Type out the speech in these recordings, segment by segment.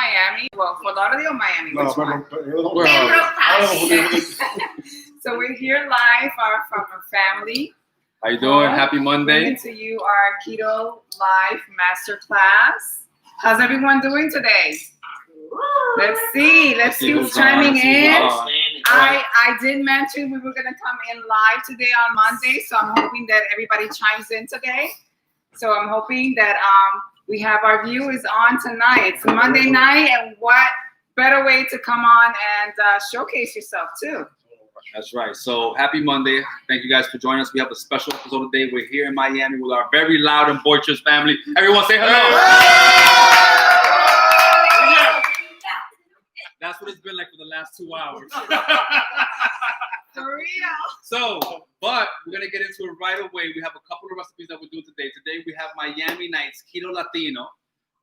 Miami. Well, Fort Lauderdale, Miami. No, which one? Pembroke. So we're here live from a family. How you doing? Happy Monday. Bringing to you our Keto Live Masterclass. How's everyone doing today? Let's see who's chiming in. I did mention we were going to come in live today on Monday, so I'm hoping that everybody chimes in today. So I'm hoping that we have our viewers on tonight. It's Monday night, and what better way to come on and showcase yourself too. That's right. So happy Monday. Thank you guys for joining us. We have a special episode today. We're here in Miami with our very loud and boisterous family. Everyone say hello. That's what it's been like for the last 2 hours. For real. So, but we're going to get into it right away. We have a couple of recipes that we're doing today. Today we have Miami Nights Keto Latino.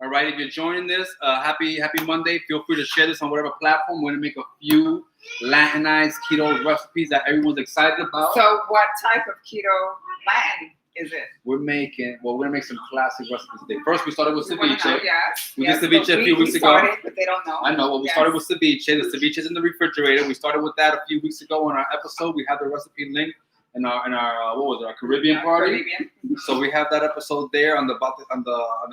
All right, if you're joining this, happy Monday. Feel free to share this on whatever platform. We're going to make a few Latinized keto recipes that everyone's excited about. So what type of keto Latin is it? We're going to make some classic recipes today. First, we started with ceviche. Yes. We did ceviche a few weeks ago. But they don't know. I know. Well, we started with ceviche. The ceviche is in the refrigerator. We started with that a few weeks ago on our episode. We have the recipe link in our what was it? Our Caribbean party. Caribbean. So we have that episode there on the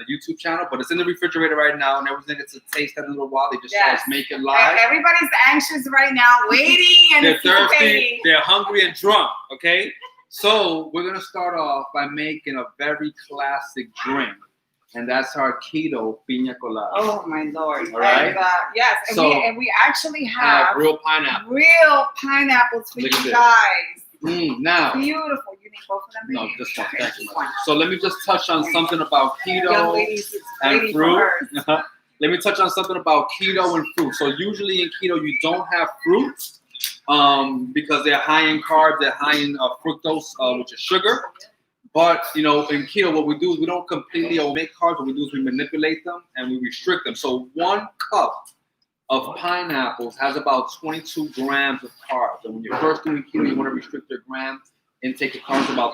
YouTube channel, but it's in the refrigerator right now, and everything gets to taste that in a little while. They just make it live. Everybody's anxious right now, waiting and they're thirsty, they're hungry and drunk. Okay, so we're gonna start off by making a very classic drink, and that's our keto pina colada. Oh my Lord! All right. And, yes, and, so, we actually have real pineapple. Real pineapples for you guys. Now, beautiful. You need both of them? No, just one. Thank you. So let me just touch on something about keto and fruit. Let me touch on something about keto and fruit. So usually in keto, you don't have fruits because they're high in carbs, they're high in fructose, which is sugar. But, in keto, what we do is we don't completely omit carbs. What we do is we manipulate them and we restrict them. So 1 cup of pineapples has about 22 grams of carbs. And when you're first doing keto, you want to restrict your grams intake of carbs to about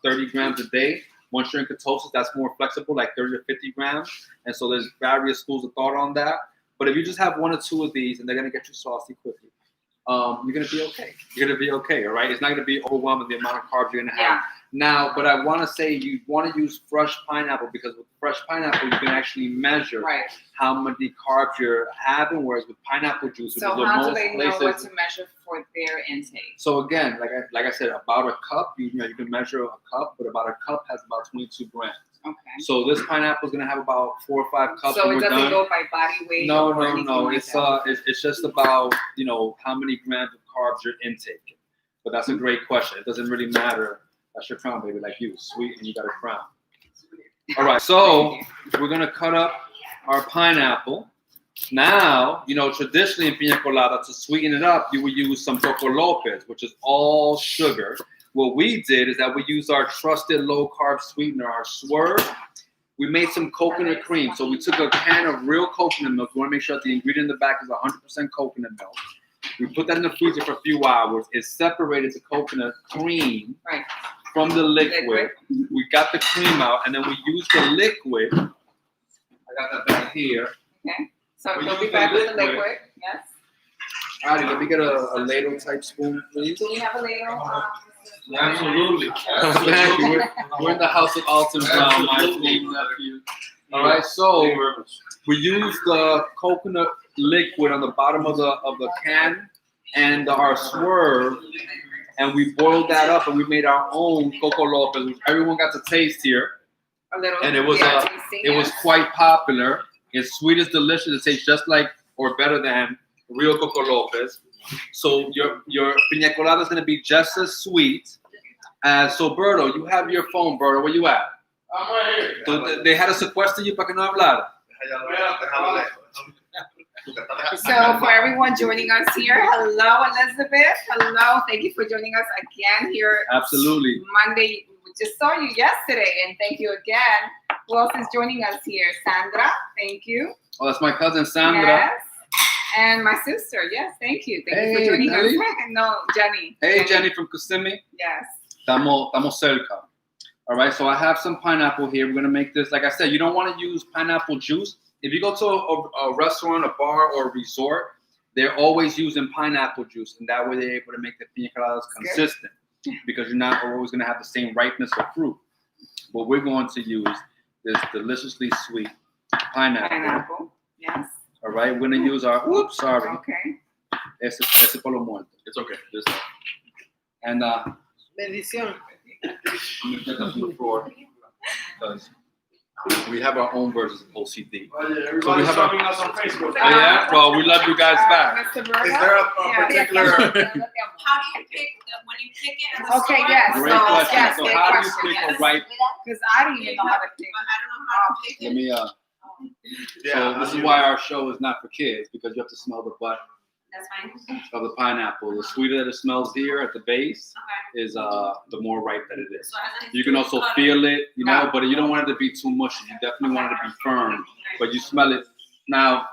30 grams a day. Once you're in ketosis, that's more flexible, like 30 to 50 grams. And so there's various schools of thought on that. But if you just have 1 or 2 of these, and they're going to get you saucy quickly, you're going to be okay. You're going to be okay, all right? It's not going to be overwhelming the amount of carbs you're going to have. Yeah. Now, but I want to say you want to use fresh pineapple because with fresh pineapple, you can actually measure how many carbs you're having, whereas with pineapple juice, so how do they know what to measure for their intake? So again, like I said, about a cup, you can measure a cup, but about a cup has about 22 grams. Okay. So this pineapple is going to have about 4 or 5 cups. So it doesn't go by body weight? No. Like It's just about, how many grams of carbs you're intaking. But that's a great question. It doesn't really matter. That's your crown, baby, like you. Sweet, and you got a crown. All right, so we're going to cut up our pineapple. Now, traditionally in pina colada, to sweeten it up, you would use some Coco Lopez, which is all sugar. What we did is that we used our trusted low-carb sweetener, our Swerve. We made some coconut cream. So we took a can of real coconut milk. We want to make sure that the ingredient in the back is 100% coconut milk. We put that in the freezer for a few hours. It separated the coconut cream from the liquid. We got the cream out, and then we used the liquid. I got that back here. Okay. So we'll be back with the liquid. Yes. All right, let me get a ladle type spoon, please. Do we have a ladle? Absolutely. Thank you. We're in the house of Alton Brown, my esteemed nephew. All right, so we use the coconut liquid on the bottom of the can and our Swerve, and we boiled that up, and we made our own Coco Lopez, which everyone got to taste here. A little. And it was quite popular. It's sweet, it's delicious. It tastes just like or better than real Coco Lopez. So your pina colada is going to be just as sweet as. So Berto, you have your phone, Berto. Where you at? I'm right here. So they had to sequester you para que no hablara. So for everyone joining us here, hello Elizabeth. Hello, thank you for joining us again here. Absolutely. Monday, we just saw you yesterday, and thank you again. Who else is joining us here? Sandra, thank you. Oh, that's my cousin Sandra. Yes. And my sister, yes, thank you. Thank you for joining us. No, Jenny. Hey, Jenny from Kissimmee. Yes. Estamos cerca. All right, so I have some pineapple here. We're going to make this, like I said, you don't want to use pineapple juice if you go to a restaurant, a bar, or a resort, they're always using pineapple juice, and that way they're able to make the pina coladas consistent because you're not always going to have the same ripeness of fruit. What we're going to use is deliciously sweet pineapple. Yes. All right, we're going to use our. Oops, sorry. Okay. Ese polo muerto. It's okay. This one. And Bendición. I'm going to get that from the floor because we have our own versions of OCD. Everybody's have a- showing us on Facebook. Yeah, well, we love you guys back. Mr. Burger? Is there a particular? How do you pick when you pick it at the Okay, store? yes. Great So, question. yes, So great how do you question, pick yes. a ripe? Because I don't even know how to pick. But I don't know how to pick Let it. me. Yeah, So this is why our show is not for kids because you have to smell the butt That's fine. of the pineapple. The sweeter that it smells here at the base Okay. is the more ripe that it is. So it has You can also color. feel it, you know, but you don't want it to be too mushy. You definitely want it to be firm, but you smell it. Now,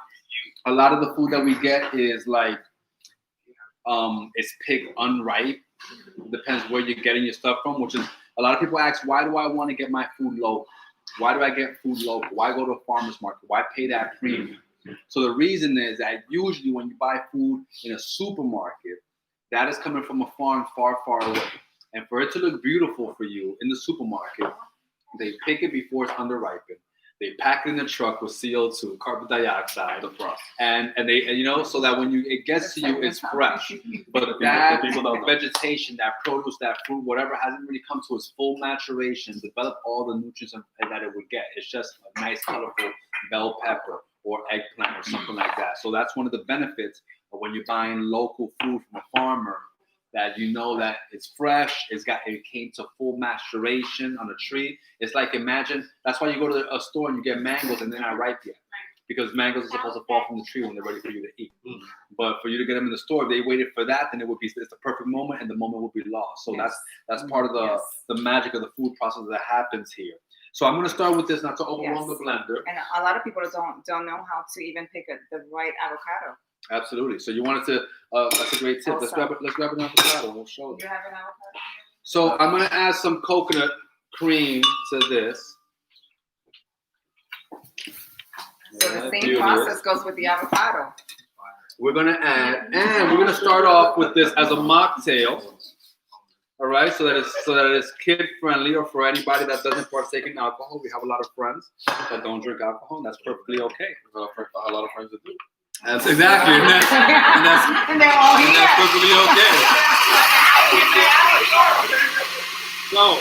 a lot of the food that we get is like, it's picked unripe. Depends where you're getting your stuff from, which is a lot of people ask, why do I want to get my food local? Why do I get food local? Why go to a farmer's market? Why pay that premium? So the reason is that usually when you buy food in a supermarket, that is coming from a farm far, far away. And for it to look beautiful for you in the supermarket, they pick it before it's underripened. They pack it in the truck with CO2, carbon dioxide, and they so that when it gets to you, it's fresh. But that vegetation, that produce, that fruit, whatever hasn't really come to its full maturation, develop all the nutrients that it would get. It's just a nice, colorful bell pepper or eggplant or something like that. So that's one of the benefits of when you're buying local food from a farmer, that you know that it's fresh, it came to full maturation on a tree. It's like, imagine, that's why you go to a store and you get mangoes and they're not ripe yet. Because mangoes are supposed to fall from the tree when they're ready for you to eat. But for you to get them in the store, if they waited for that, then it's the perfect moment and the moment will be lost. So that's part of the magic of the food process that happens here. So I'm gonna start with this, not to overwhelm the blender. And a lot of people don't know how to even pick the right avocado. Absolutely. So you wanted to, that's a great tip. Let's grab an avocado. We'll show Do you. you have an avocado? So I'm gonna add some coconut cream to this. So the same process goes with the avocado. We're gonna add, and we're gonna start off with this as a mocktail. All right, so that it's kid friendly, or for anybody that doesn't partake in alcohol. We have a lot of friends that don't drink alcohol, and that's perfectly okay. A lot of friends that do. That's exactly, and And they're all here. that's perfectly okay. So,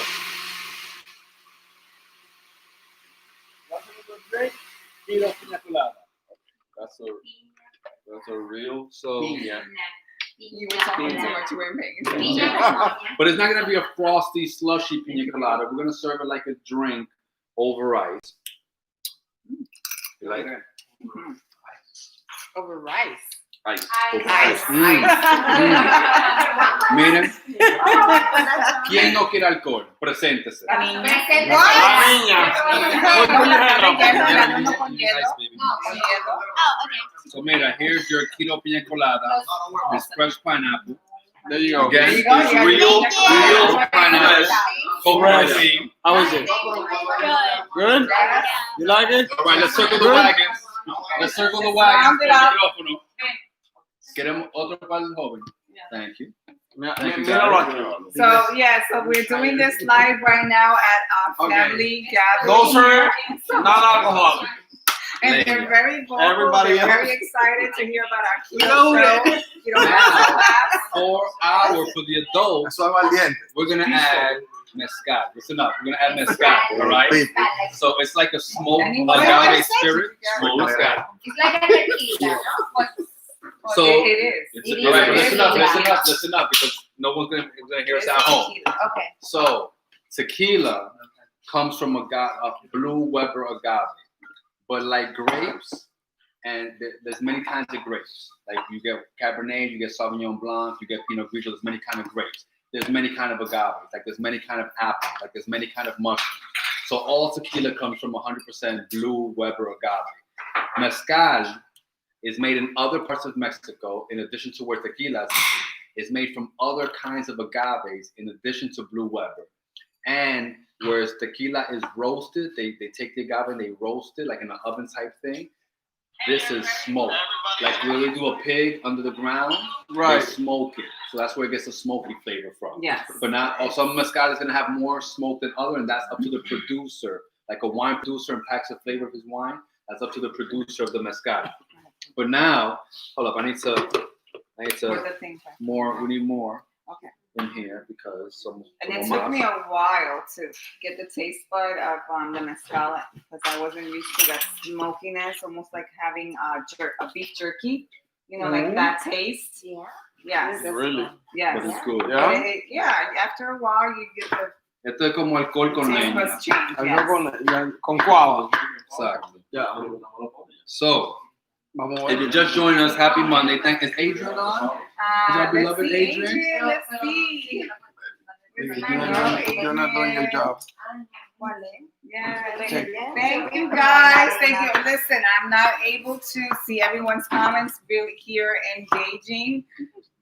Keto pina colada. That's a real You were talking too much. You weren't paying attention. But it's not gonna be a frosty, slushy pina colada. We're gonna serve it like a drink over ice. You like it? Mm-hmm. Over rice. Ice. Ice. Over Ice. Miren, ¿quién no quiere alcohol? Preséntese. La niña. So mira, here's your Keto pina colada. It's fresh pineapple. There you go. Again, There you go. it's Yeah, real yeah. pineapple. Coconut cream. How is it? Good? You like it? All right, let's circle the wagons. Let's circle the wagons. Con el micrófono. Queremos otro para el joven. Thank you. Thank you, guys. So we're doing this live right now at our family gathering. No, sir. Not alcohol. And they're very vocal. Everybody They're very else. excited to hear about our keto show. You don't have to laugh. 4 hours for the adults. Soy valiente. We're gonna add mezcal. Listen up. We're gonna add mezcal. All right. So it's like a smoked agave spirit. Smoked mezcal. It's like a tequila, no? So it is. it's all right, but listen up, because no one's gonna hear us at home. Okay. So tequila comes from a blue Weber agave, but like grapes, and there's many kinds of grapes. Like you get Cabernet, you get Sauvignon Blanc, you get Pinot Grigio. There's many kind of grapes. There's many kind of agaves. Like there's many kind of apples. Like there's many kind of mushrooms. So all tequila comes from 100% blue Weber agave. Mezcal is made in other parts of Mexico, in addition to where tequila is made from other kinds of agaves, in addition to blue Weber. And whereas tequila is roasted, they take the agave and they roast it like in an oven type thing. This is smoke. Like when we do a pig under the ground, Right. they smoke it. So that's where it gets a smoky flavor from. Yes. But not some mezcal is gonna have more smoke than other, and that's up to the producer. Like a wine producer impacts the flavor of his wine. That's up to the producer of the mezcal. But now, hold up, I need to Where's the thing? more. We need more. Okay. In here because some. And it took me a while to get the taste bud of the mezcal because I wasn't used to that smokiness, almost like having a beef jerky. You know, like that taste. Yeah. Yes. Really? Yes. But it's good. Yeah. Yeah. After a while, you get the Esto es como alcohol con taste leña. buds change. Algo Yes. con cuava. Exactly. Yeah. So, Vamos a if ver. you're just joining us, happy Monday. Is Adrian on? Is our Let's beloved see, Adrian? Let's see. You're not doing your job. Yeah, Check. thank you guys. Thank you. Listen, I'm not able to see everyone's comments really here engaging,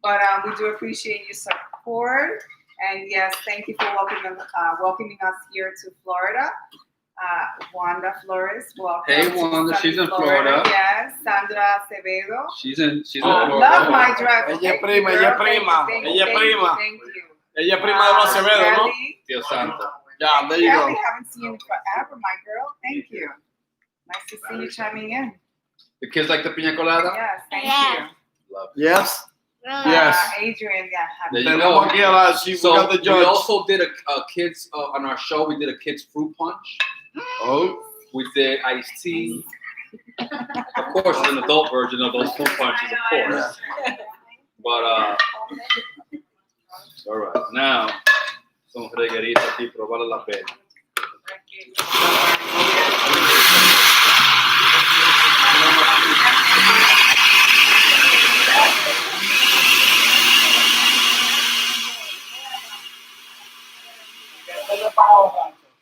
but we do appreciate your support. And yes, thank you for welcoming us here to Florida. Wanda Flores, welcome. Hey, to Wanda, sunny she's in Florida. Yes, Sandra Acevedo. She's in I Florida. love my dress. Ella es Thank you, prima, girl. ella es Thank you, prima. thank you, Ella es thank you, prima. Thank you. Ella es prima de los Acevedo, ¿no? Kelly. Dios santo. Yeah, there you Kelly, go. haven't seen you forever, my girl. Thank you. Nice to see you chiming in. The kids like the pina colada? Yes, thank Yeah. Love it. Yes. you. Yes. Adrian, yeah. There you Tenemos go. aquí a la, we So got the we judge. also did a kids on our show. We did a kids fruit punch. Oh. We did iced tea. Of course, it's an adult version of those fruit punches, of course. But all right, now son regueritas aquí, pero vale la pena.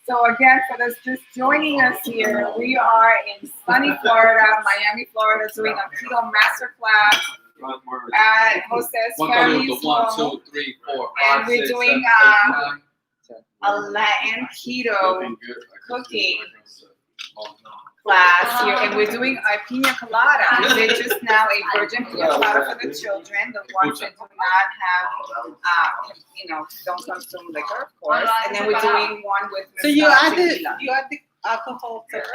So again, for those just joining us here, we are in sunny Florida, Miami, Florida, doing a keto masterclass at Jose's Family's One, Home. 2, 3, 4, And 5, we're 6, doing, 7, 8, 9, 10. A Latin keto cooking class here, and we're doing a pina colada. We did just now a virgin pina colada for the children, the ones that do not have, don't consume liquor, of course. And then we're doing one with So you mezcal add the tequila. alcohol to it?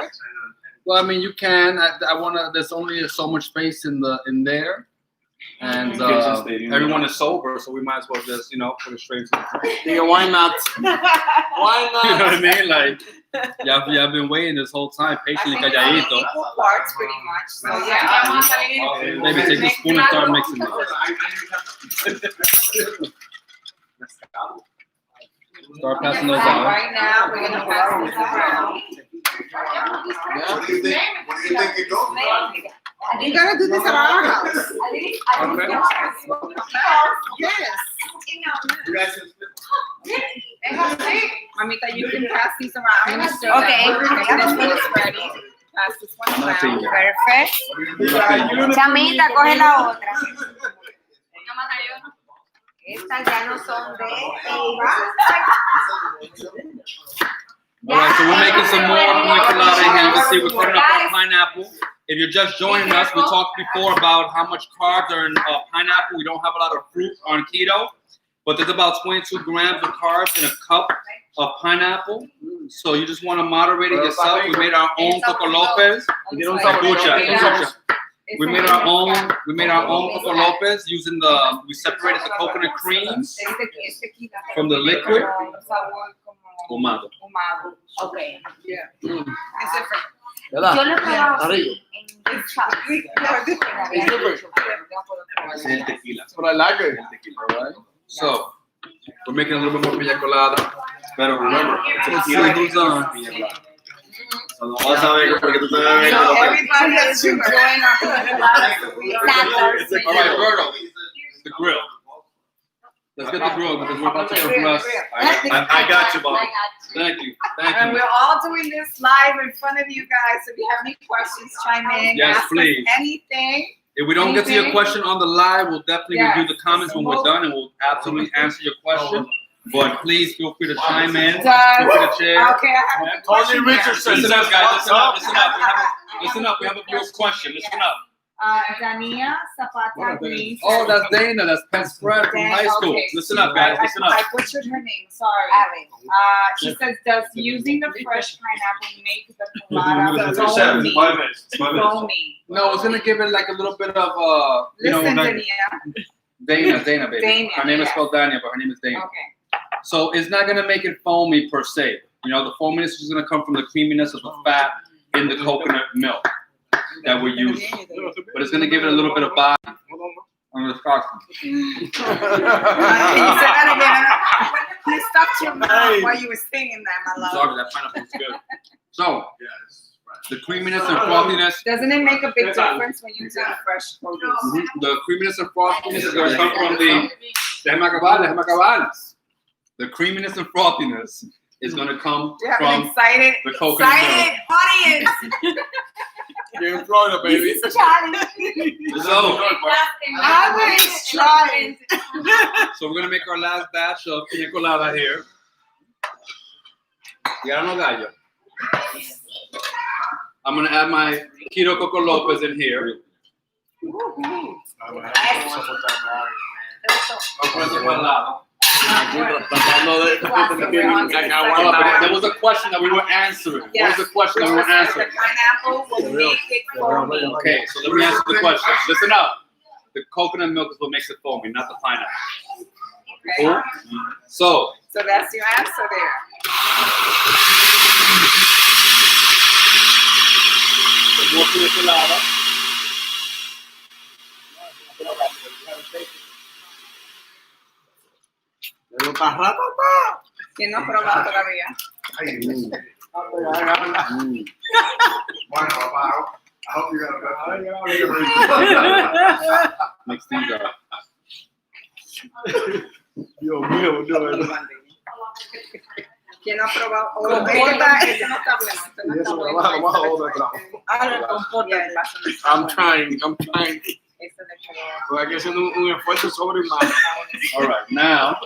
Well, I mean, you can. I wanna. There's only so much space in there, and everyone is sober, so we might as well just put it straight to the drink. Yeah, why not? Why You know what I not? mean? Like, y'all been waiting this whole time, patiently I think it's calladito. equal parts, pretty much. So yeah. Maybe take the spoon and start mixing it. Start passing those out. Right now, we're gonna pass this around. Yeah. What do you think it goes? You gotta do this at our house. Yes. Mamita, you can pass these around. I'm gonna show Okay. that this one is ready. Pass this one around. Perfect. Chamita, coge la otra. Estas ya no son de All right, so we're making some more pina colada here. You can see we're putting up our pineapple. If you're just joining us, we talked before about how much carbs are in pineapple. We don't have a lot of fruit on keto, but there's about 22 grams of carbs in a cup of pineapple. So you just want to moderate it yourself. We made our own Coco Lopez. Escucha. We made our own Coco Lopez using we separated the coconut creams from the liquid. Ahumado. Okay. Yeah. It's different. ¿Verdad? Yo lo he probado Amarillo. en It's in tequila. But I like it. All right. So we're making a little bit more pina colada. But remember, tequila goes on. Vas a ver porque tú te vas a ver. So everybody is enjoying our pina colada. All right, Berto, the grill. Let's get the grill because we're about to compress. I got you, Bob. Thank you. And we're all doing this live in front of you guys. So if you have any questions, chime in. Yes, ask us please. anything. If we don't get to your question on the live, we'll definitely Yes. review the comments when we're done, and we'll absolutely answer your question. but please feel free to chime in. Feel Does- free to share. Okay, I have a Tony question here. Richardson. Listen up, guys. Listen up. Listen up. I Listen up. We have a real question. Listen up. Dania Zapata Green. Oh, that's Dana. That's Pet Spread from Dan- high school. okay. Listen up, guys. Listen up. I butchered her name. Sorry. She says, does using the fresh pineapple make the colada 7, 5 minutes. 5 minutes. foamy? No, it's gonna give it like a little bit of Listen, like Dania. Dana, baby. Dana, Her name is yes. spelled Dania, but her name is Dana. Okay. So it's not gonna make it foamy per se. You know, the foaminess is gonna come from the creaminess of the fat in the coconut milk that we're using. But it's gonna give it a little bit of body. I'm gonna start. Can you say that again? You stopped your mouth while you were saying that, my love. Sorry, that pineapple is good. So the creaminess and frothiness. Doesn't it make a big difference when you do fresh produce? The creaminess and frothiness is gonna come from the. Déjame acabar. The creaminess and frothiness is gonna come You have an from excited the coconut milk. audience. You're in Florida, baby. This is Charlie. So, I was trying. so we're gonna make our last batch of pina colada here. Ya no gallo. I'm gonna add my Keto Coco Lopez in here. There was a question that we were answering. What was the question that we were answering? The pineapple will make it foamy. Okay, so let me answer the question. Listen up. The coconut milk is what makes it foamy, not the pineapple. Okay. Cool? So, So that's your answer there. more pina colada. ¿Quién no ha probado todavía? Bueno, papá, I hope you Mix these up. Dios mío, ¿Quién no ha probado? Oh, ¿Cómo? este no está bueno. Este no está bueno. Ya, el vaso no está I'm bueno. trying. Este le quedó. Estoy aquí haciendo un esfuerzo sobrehumano. All right, now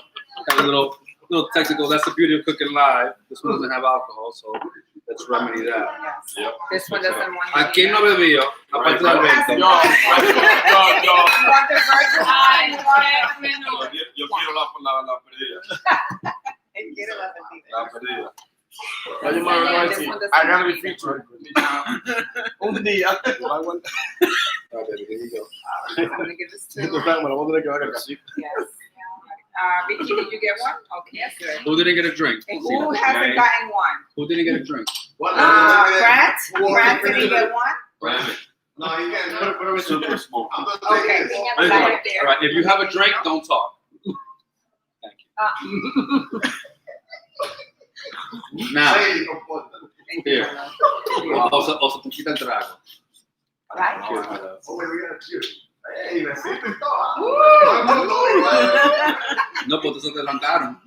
got a little technical. That's the beauty of cooking live. This one doesn't have alcohol, so let's remedy that. Yes. Yep. This one doesn't want ¿A quién no any- bebió? Aparte del Who has vento. it? Yo. You want the virgin wine? You want it? Yo quiero la perdida. Él quiere la bebida. La perdida. Oye, mami, voy a decir, I gotta be featured. Un día. I'm gonna give this to Me lo voy a tener que dar acá. yes. Vicky, did you get one? Okay, yes, good. Who didn't get a drink? And who hasn't gotten one? Who didn't get a drink? Grant? Grant, did he get one? No, you can't. Super smoke. I'm just Okay. saying this. Right All there. right, if you have a drink, don't talk. Thank you. Now, Hey, comporta. Thank here. you. Also, poquita el trago. Right? Cheers, my love. Oh, we got a cheers. Hey, besito y todo. No, pues se adelantaron.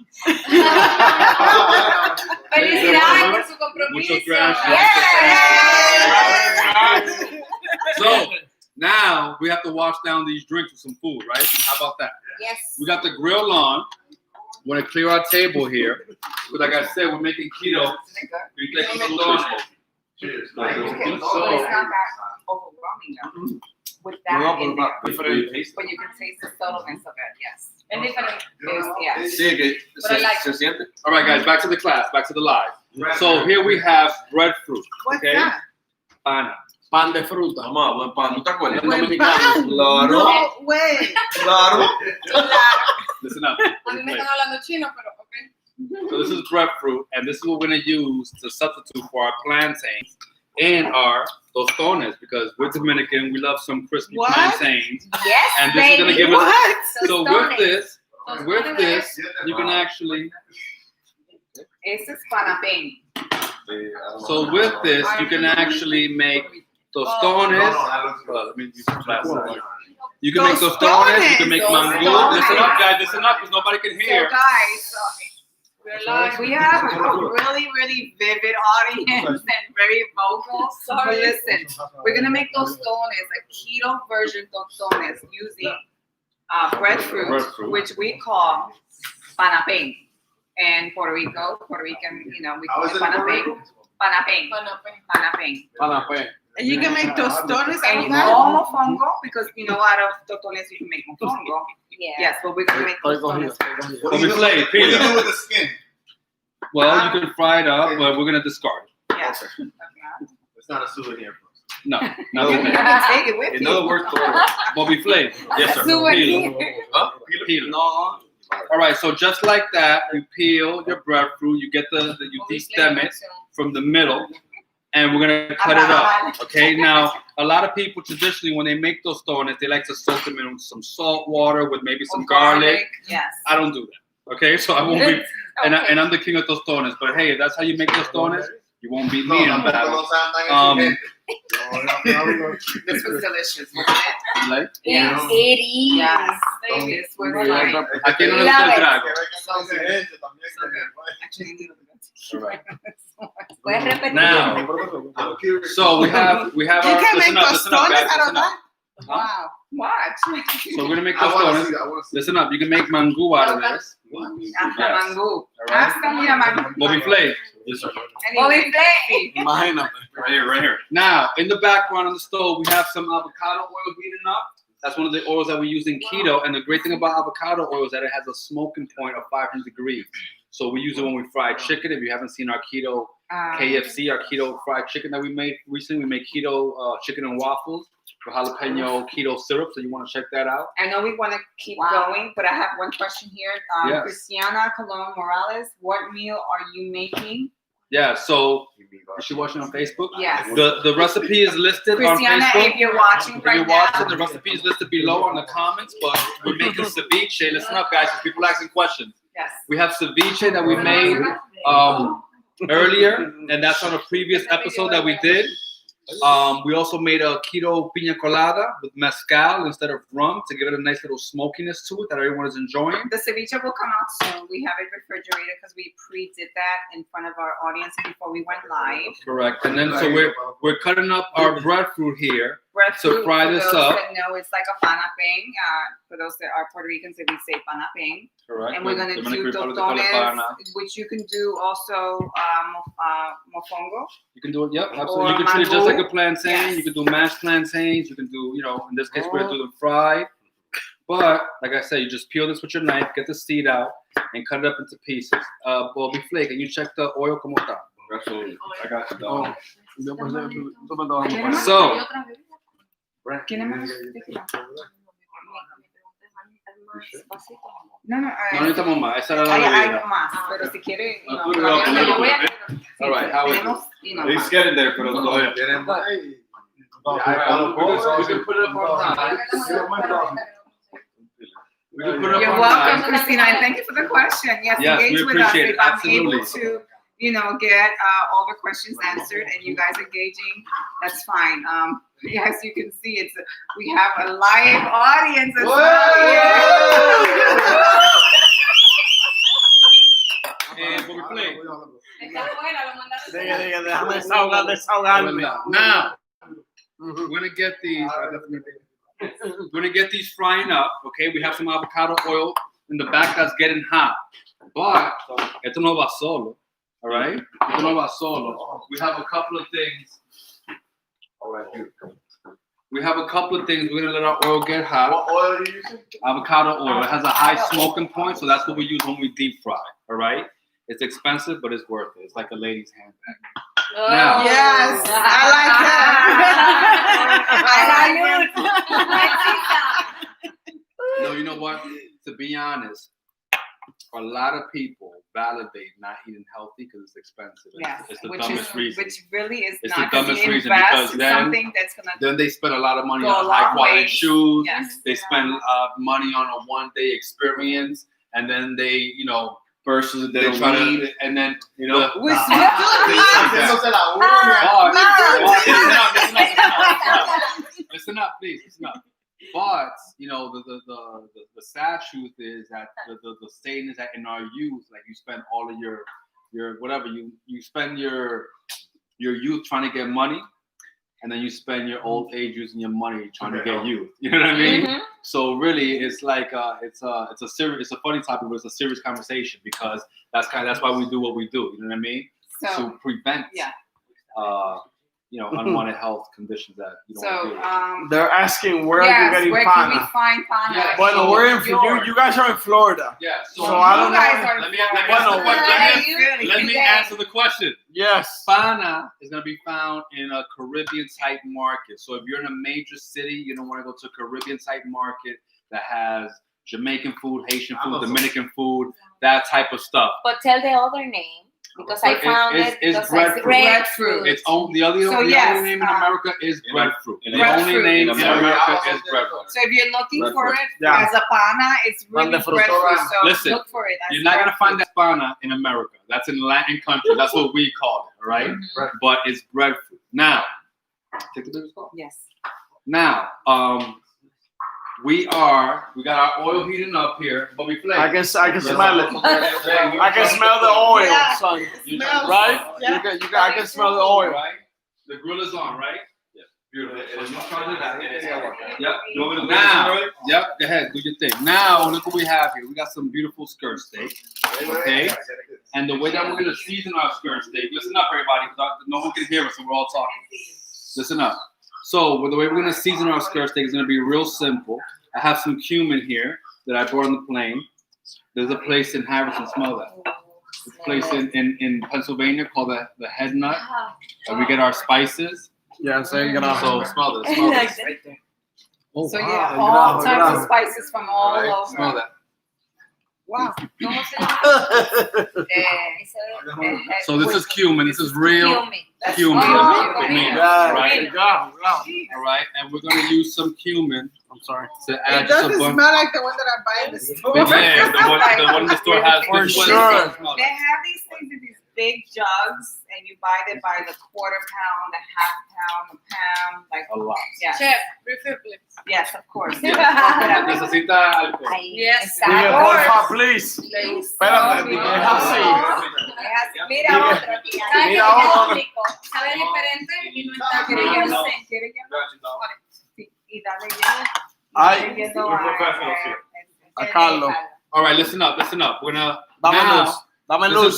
Felicidades por su compromiso. Muchas gracias. So, now we have to wash down these drinks with some food, right? How about that? Yes. We got the grill on. We're gonna clear our table here. But like I said, we're making keto. We take some tostones. Cheers. Okay, so it's not that overwhelming though. With that in there. But you can taste the subtleness of it, yes. Es diferente. Yes. Sí, que se siente. All right, guys, back to the class, back to the live. So here we have breadfruit. What's Okay. that? Pana. Pan de fruta. Mamá, buen pan. ¿No te acuerdas? Buen Dominicano. pan. Claro. No way. Claro. Listen up. A mí me están hablando chino, pero ok. So this is breadfruit, and this is what we're gonna use to substitute for our plantains and our tostones, because we're Dominican, we love some crispy What? plantains. Yes, And this is gonna baby. give us. What? So with this, you can actually. Ese es panapén. So with this, you can actually make tostones. Let me use some glasses. You can make tostones. You can make mango. Tostones. Listen up, guys. Listen up, because nobody can So hear. guys, we're live. We have a really, really vivid audience and very vocal. But listen, we're gonna make tostones, a keto version tostones using breadfruit, Breadfruit. which we call panapén. And Puerto Rican, you know, we call it panapén. Panapén. And you can make tostones out And of that? all mofongo, because you know out of tostones you can make mofongo. Yeah. Yes, but we're gonna make tostones. What do you do Play, what do you Peter. do with the skin? Well, you can fry it up, but we're gonna discard it. Yes. It's not a souvenir. No, You not can today. take it with In you. other words, Bobby Flay. Yes, sir. Souvenir. Huh? Peel. All right, so just like that, you peel your breadfruit. You get you destem it from the middle, and we're gonna cut it up. Okay. Now, a lot of people traditionally, when they make those tostones, they like to soak them in some salt water with maybe some garlic. Yes. I don't do that. Okay, so I won't be, and I'm the king of tostones. But hey, if that's how you make tostones, you won't beat me in a battle. This was delicious, wasn't it? Like, Yes. It is. Yes. This was fine. aquí no le Love gusta el it. trago. Actually, All right. Puedes repetir. Now, so we have You our. can make Listen up, tostones guys. out of Listen up. that? wow. What? So we're gonna make I want to tostones. see that. I want to see Listen up. You can make mango out of this. Hasta Yes. mango. All right. Hasta mira mango. Bobby Flay. Yes, sir. Anyway, Imagínate. Right here, right here. Now, in the background on the stove, we have some avocado oil heating up. That's one of the oils that we use in keto. And the great thing about avocado oil is that it has a smoking point of 500 degrees. So we use it when we fry chicken. If you haven't seen our keto KFC, our keto fried chicken that we made recently, we made keto chicken and waffles with jalapeno keto syrup. So you want to check that out. I know we want to keep Wow. going, but I have one question here. Yes. Christiana Colon Morales, what meal are you making? Yeah, so is she watching on Facebook? Yes. The recipe is listed Christiana, on Facebook. if you're watching If right you're now, watching, the recipe is listed below on the comments, but we're making ceviche. Listen up, guys, people asking questions. yes. We have ceviche that we made earlier, and that's on a previous episode that we did. We also made a keto pina colada with mezcal instead of rum to give it a nice little smokiness to it that everyone is enjoying. The ceviche will come out soon. We have it refrigerated because we pre-did that in front of our audience before we went live. Correct. And then so we're cutting up our breadfruit here. Breadfruit, So fry for this those up. that know, it's like a panapén. For those that are Puerto Ricans, if we say panapén. Correct. And we're going to do tostones, which you can do also mofongo. You can do it, yep, absolutely. You can treat it just like a plantain. Yes. You can do mashed plantains. You can do, in this case, we're going to do them fried. But, like I said, you just peel this with your knife, get the seed out, and cut it up into pieces. Bobby Flake, can you check the oil? Como está? Absolutely. I got you, dog. So, ¿Quién más? No, no necesitamos más. Esa era la hay bebida. más, pero si quiere, All right, how is it? It's getting there, pero todavía. We can put it up on high. We can put it up You're on welcome, high. Christina, and thank you for the question. Yes, Yes, we engage with us. appreciate it. If I'm Absolutely. able to, get all the questions answered, and you guys engaging, that's fine. As you can see, we have a live audience as well. And Bobby Flake. Déjame desahogarme. Now, we're gonna get these. We're gonna get these frying up. Okay, we have some avocado oil in the back that's getting hot. But esto no va solo. All right, esto no va solo. We have a couple of things. All right, here. We have a couple of things. We're gonna let our oil get hot. What oil are you using? Avocado oil. It has a high smoking point, so that's what we use when we deep fry. All right. It's expensive, but it's worth it. It's like a lady's handbag. Now, Yes, I like that. no, you know what? To be honest, a lot of people validate not eating healthy because it's expensive. Yes, It's the dumbest reason. which really is It's not. the dumbest You reason, invest because in then- something that's gonna Then they spend a lot of money go a on long high quality way. shoes. Yes. They spend money on a one-day experience, and then they, versus they try to, and then We listen up, please, listen up. But the sad truth is that the saying is that in our youth, like you spend all of your whatever you spend your youth trying to get money, and then you spend your old age using your money trying to get youth. You know what I mean? So really, it's like it's a funny topic, but it's a serious conversation because that's why we do what we do. You know what I mean? So, to prevent unwanted health conditions that you don't want to they're asking where are you getting where pana? can we find pana? Yeah. Bueno, we're in you guys are in Florida. Yeah. So I don't know. Let me answer the question. Yes. Pana is going to be found in a Caribbean type market. So if you're in a major city, you don't want to go to a Caribbean type market that has Jamaican food, Haitian food, Dominican food, that type of stuff. But tell the other name. Because I found it's breadfruit. It's only the only name in America is breadfruit. The only name in America is breadfruit. So if you're looking for it as a pana, it's really breadfruit. So listen, look for it. You're not gonna find that pana in America. That's in Latin country. That's what we call it, all right? But it's breadfruit. Now, take the biggest call. Yes. Now, we got our oil heating up here, but we play. I can smell it. I can smell the oil, son. Right? Yeah. I can smell the oil. Right? The grill is on, right? Yeah. Beautiful. Yep. You want me to now? Yep. Go ahead. Do your thing. Now, look what we have here. We got some beautiful skirt steak. Okay. And the way that we're gonna season our skirt steak. Listen up, everybody, because no one can hear us, and we're all talking. Listen up. So the way we're gonna season our skirt steak is gonna be real simple. I have some cumin here that I brought on the plane. There's a place in Harrison, smell that. There's a place in Pennsylvania called the Head Nut. And we get our spices. Yeah, So smell this. Oh, so yeah, all types of spices from all over. Smell that. Wow. So this is cumin. This is real cumin. Right. All right, and we're gonna use some cumin. I'm sorry. To add It just a doesn't bunch. smell like the one that I buy in the store. Yeah, the one in the store has. For this is what sure. it's gonna smell They like. have these things in these big jugs, and you buy them by the quarter pound, the half pound, a pound, like A lot. yeah. Chef, refill, please. Yes, of course. Necesita alcohol. Yes. Dije, porfa, please. Espérate, dije, es así. Mira otro. Mira otro. Sabe diferente y no está ¿Quiere que bien. lo sé? ¿Quiere que lo sí, y dale ya. Ay, Yendo a Carlos. All right, listen up. We're gonna Dame luz. Dame luz.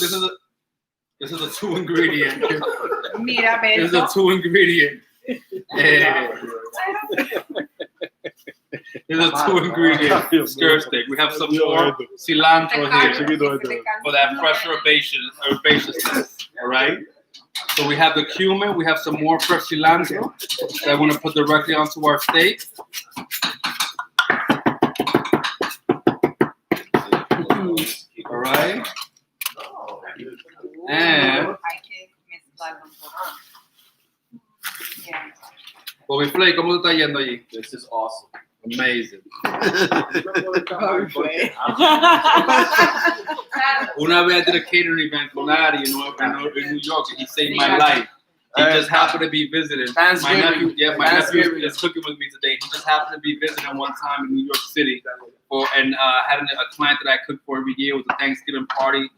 This is a 2-ingredient. Mira, This is a 2-ingredient. This is a 2-ingredient skirt steak. We have some more cilantro here for that fresh herbaceousness. All right. So we have the cumin. We have some more fresh cilantro that I want to put directly onto our steak. All right. And Bobby Flay, ¿cómo te está yendo allí? This is awesome. Amazing. Una vez I did a catering event con Ari in New York, and he saved my life. He just happened to be visiting. My nephew is cooking with me today. He just happened to be visiting one time in New York City, and had a client that I cook for every year. It was a Thanksgiving party.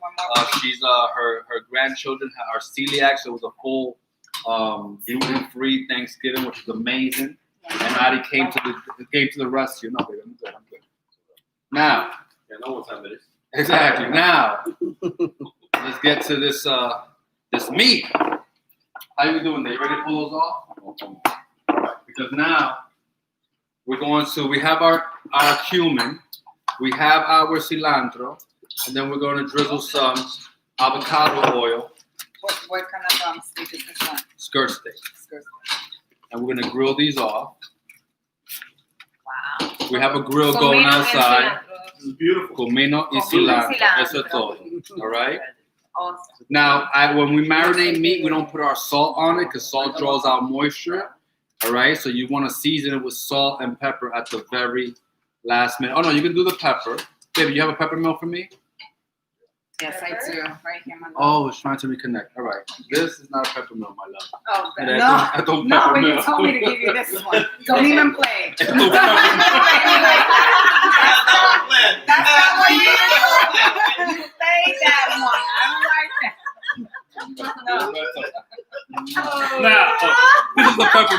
She's her grandchildren are celiac, so it was a full gluten-free Thanksgiving, which was amazing. And Adi came to the rescue. No, baby, I'm good. Now, Yeah, I know what time it is. exactly. Now, let's get to this meat. How you doing there? You ready to pull those off? Because now we have our cumin, we have our cilantro, and then we're going to drizzle some avocado oil. What kind of steak is this one? Skirt steak. And we're going to grill these off. Wow. We have a grill going outside. It's beautiful. Comino y cilantro. Eso es todo. All right? Awesome. Now, when we marinate meat, we don't put our salt on it because salt draws out moisture. All right? So you want to season it with salt and pepper at the very last minute. Oh, no, you can do the pepper. Baby, you have a pepper mill for me? Yes, I do. Right here, my love. Oh, it's trying to reconnect. All right. This is not a pepper mill, my love. Oh, Mira, no. I don't No, pepper but you mill. told me to give you this one. Don't even play. Esto es pepper That's not what you do. You played that one. I don't like that. No. Now, this is the pepper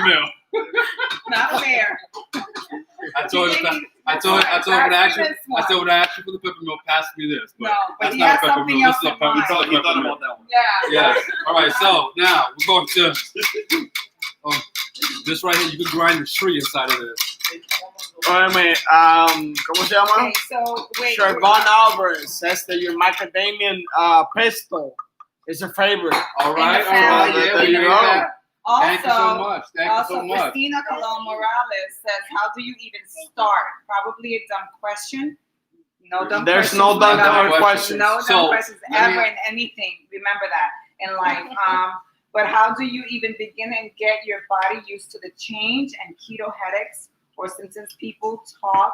I told him when I asked you for the peppermint, pass me this. But No, but that's he not has a peppermint. something This else is a in mind. peppermint. Yeah. Yeah. All right. So now we're going to this right here. You can grind the tree inside of this. Óyeme, ¿cómo se llama? Okay, so wait. Shervon Alvarez says that your macadamian pesto is a favorite. All right. And the family. Yeah, we There you made go. that. Also, Thank you so much. Thank you so much. Christina Colon Morales says, "How do you even start?" Probably a dumb question. No dumb There's questions. no dumb my questions. No dumb So, questions let me- ever in anything. Remember that in life. But how do you even begin and get your body used to the change and keto headaches or symptoms people talk?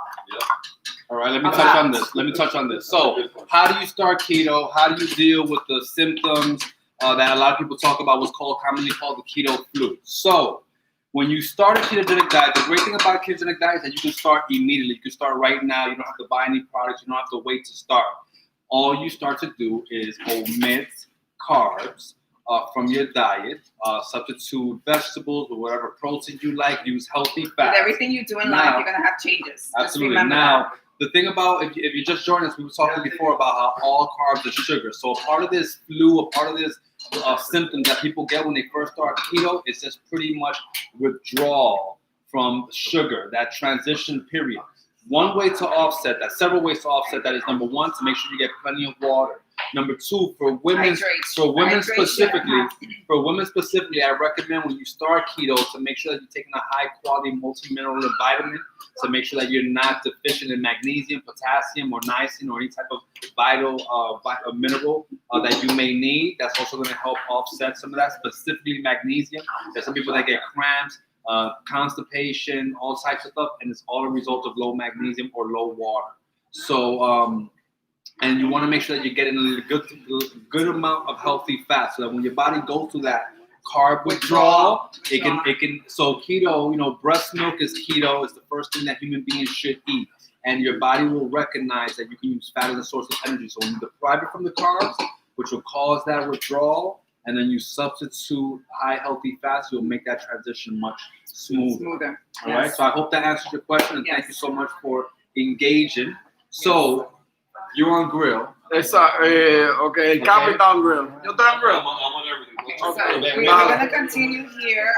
All right, let me touch on this. So, how do you start keto? How do you deal with the symptoms that a lot of people talk about, what's commonly called the keto flu? So, when you start a ketogenic diet, the great thing about a ketogenic diet is that you can start immediately. You can start right now. You don't have to buy any products. You don't have to wait to start. All you start to do is omit carbs from your diet, substitute vegetables or whatever protein you like. Use healthy fats. With everything you do in life, you're gonna have changes. Absolutely. Just remember Now, the thing about if you just joined us, we were talking before about how all carbs are sugar. So a part of this flu, a part of this symptoms that people get when they first start keto is just pretty much withdrawal from sugar, that transition period. One way to offset that, several ways to offset that is number one, to make sure you get plenty of water. Number two, for women specifically, I recommend when you start keto to make sure that you're taking a high quality multi-mineral and vitamin to make sure that you're not deficient in magnesium, potassium, or niacin, or any type of vital mineral that you may need. That's also going to help offset some of that, specifically magnesium. There's some people that get cramps, constipation, all types of stuff, and it's all a result of low magnesium or low water. So, and you want to make sure that you're getting a good amount of healthy fat, so that when your body goes through that carb withdrawal, it can. So keto, breast milk is keto. It's the first thing that human beings should eat, and your body will recognize that you can use fat as a source of energy. So when you deprive it from the carbs, which will cause that withdrawal, and then you substitute high healthy fats, you'll make that transition much smoother. All right. So I hope that answers your question, and thank you so much for engaging. So you're on grill. It's okay. Capitan Grill. Yo estoy on grill. I'm on everything. Okay. We're gonna continue here.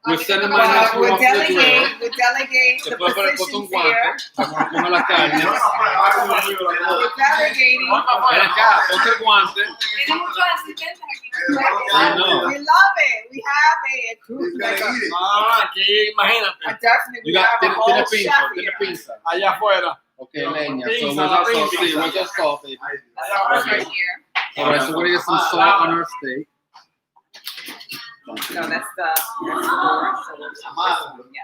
We're sending my nephew off to the grill. We delegate the positions here. Ponme la carne. We're delegating. Ven acá, ponte el guante. Tiene muchos asistentes aquí. I know. We love it. We have a crew. Aquí, imagínate. Definitely, we have a whole chef Tiene here. pinza. Allá afuera. Okay, leña. So where's our salt, baby? That's right here. All right, so we're gonna get some salt on our steak. No, that's the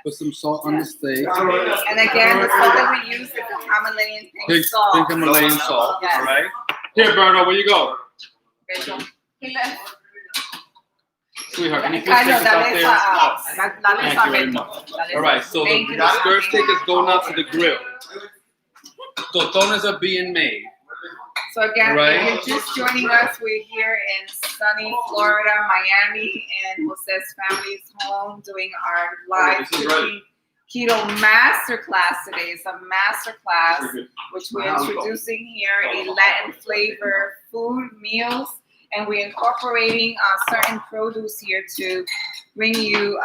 Put some salt on the steak. And again, the salt that we use is the Himalayan pink salt. Pink Himalayan salt. Yes. All right. Here, Berto, where you go? Sweetheart, can you please take this out there? Thank you very much. All right, so the skirt steak is going out to the grill. Tostones are being made. So again, if you're just joining us, we're here in sunny Florida, Miami, and Jose's family's home doing our live cooking keto masterclass today. It's a masterclass which we're introducing here, a Latin flavor food meals, and we're incorporating certain produce here to bring you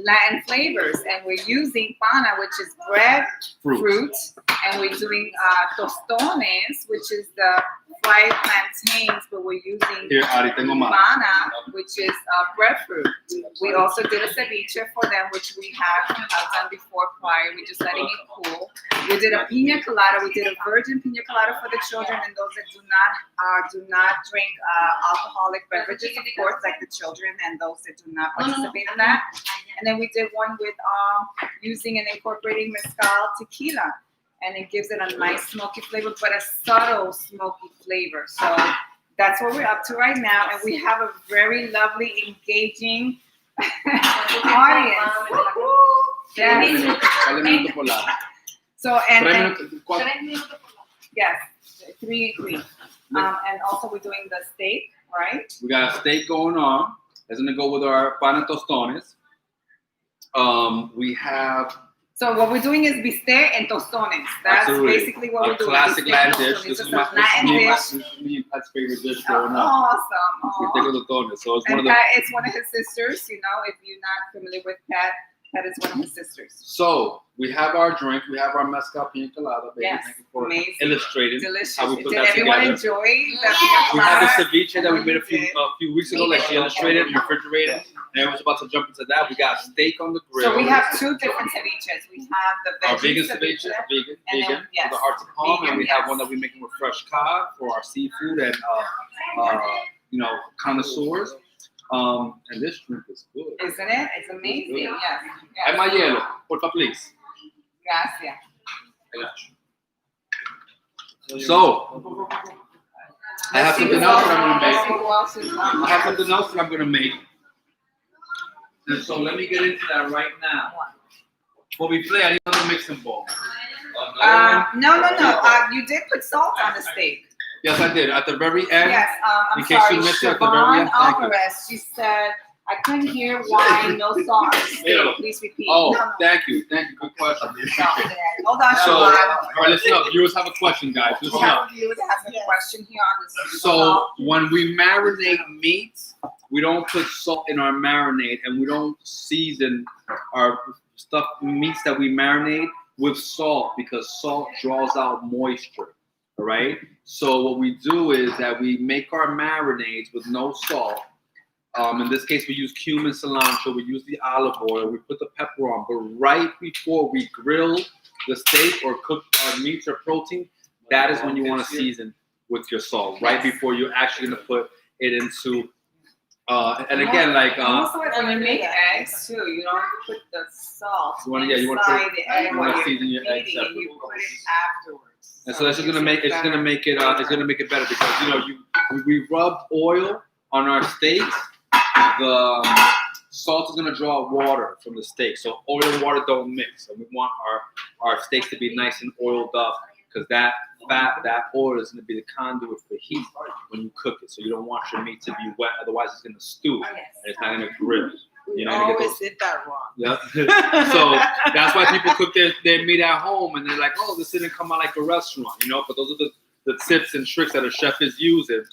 Latin flavors. And we're using pana, which is breadfruit, and we're doing tostones, which is the fried plantains, but we're using pana, which is breadfruit. We also did a ceviche for them, which we have done before prior. We're just letting it cool. We did a pina colada. We did a virgin pina colada for the children and those that do not drink alcoholic beverages, of course, like the children and those that do not participate in that. And then we did one with using and incorporating mezcal tequila. And it gives it a nice smoky flavor, but a subtle smoky flavor. So that's what we're up to right now. And we have a very lovely, engaging audience. Yes. So, and yes, 3 and 3. And also we're doing the steak, right? We got a steak going on. It's going to go with our pan tostones. We have So what we're doing is bistec and tostones. That's absolutely basically what a we're doing. classic Bistec Latin and dish. tostones. This It's is a my Latin dish. this is me and Pat's favorite dish growing up. Awesome. We take the tostones. So it's one And of the. Pat, it's one of his sisters. You know, if you're not familiar with Pat, Pat is one of his sisters. So we have our drink. We have our mezcal pina colada. Baby. Yes, Thank you for amazing. illustrating Delicious. how we put Did that everyone together. enjoy the Yes. pina We have the colada? ceviche that we made a We did. few weeks ago, like she illustrated, and refrigerated. And I was about to jump into that. We got steak on the grill. So we have two different ceviches. We have the our veggie vegan ceviche, vegan, and then, vegan yes, for the hearts of palm, vegan, and we have yes. one that we're making with fresh cod for our seafood and connoisseurs. And this drink is good. Isn't it? It's amazing. It's Yes. Hay más hielo, porfa, please. Gracias. I got you. So, I have something else that I'm gonna make. I have something else that I'm gonna make. And so let me get into that right now. Before we play, I need another mixing bowl. No. You did put salt on the steak. Yes, I did. At the very end. Yes. I'm In case sorry. you missed it at the very Siobhan end, thank you. Alvarez. She said, "I couldn't hear why no salt on the steak. Please repeat." Oh, No. thank you. Good question. Hold on, So, all Siobhan. right, listen up. Viewers have a question, guys. We Listen have up. a viewer that has a question here on this. So, when we marinate meats, we don't put salt in our marinade, and we don't season our meats that we marinate with salt because salt draws out moisture. All right. So what we do is that we make our marinades with no salt. In this case, we use cumin, cilantro. We use the olive oil. We put the pepper on. But right before we grill the steak or cook our meats or protein, that is when you want to season with your salt. Right before you're actually going to put it into. And again, like also, when you make eggs too, you don't put the salt you want to inside put the egg you while want to you're season your eggs eating, and separately. you put it afterwards. And so that's just gonna make it's gonna make it better because we rub oil on our steaks. The salt is gonna draw water from the steak, so oil and water don't mix. And we want our steaks to be nice and oiled up because that oil is gonna be the conduit for heat when you cook it. So you don't want your meat to be wet, otherwise it's gonna stew and it's not gonna grill. You know, always did that wrong. Yeah. So that's why people cook their meat at home and they're like, oh, this didn't come out like a restaurant, But those are the tips and tricks that a chef is using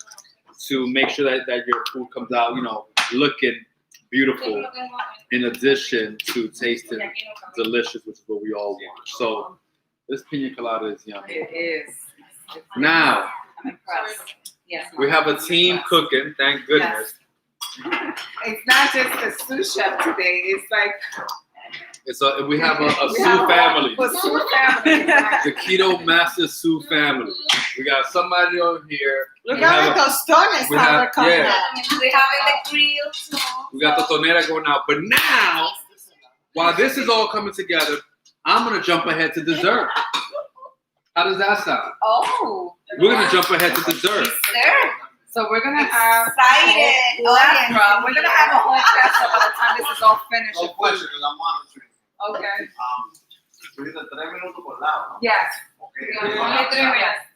to make sure that your food comes out, looking beautiful in addition to tasting delicious, which is what we all want. So this pina colada is yummy. It is. Now, I'm impressed. Yes. we have a team cooking, thank goodness. It's not just the sous chef today. It's like We have a Sioux family. A Sioux family. The Keto Master Sioux family. We got somebody over here. Look at the tostones how they're coming out. We have the grill too. We got the tonera going out. But now, while this is all coming together, I'm going to jump ahead to dessert. How does that sound? Oh. We're going to jump ahead to dessert. Dessert. So we're gonna have Excited. plethora. We're gonna have a whole plethora by the time this is all finished. No question, because I'm monitoring. Okay. Tú dices 3 minutos por lado. Yes. Okay.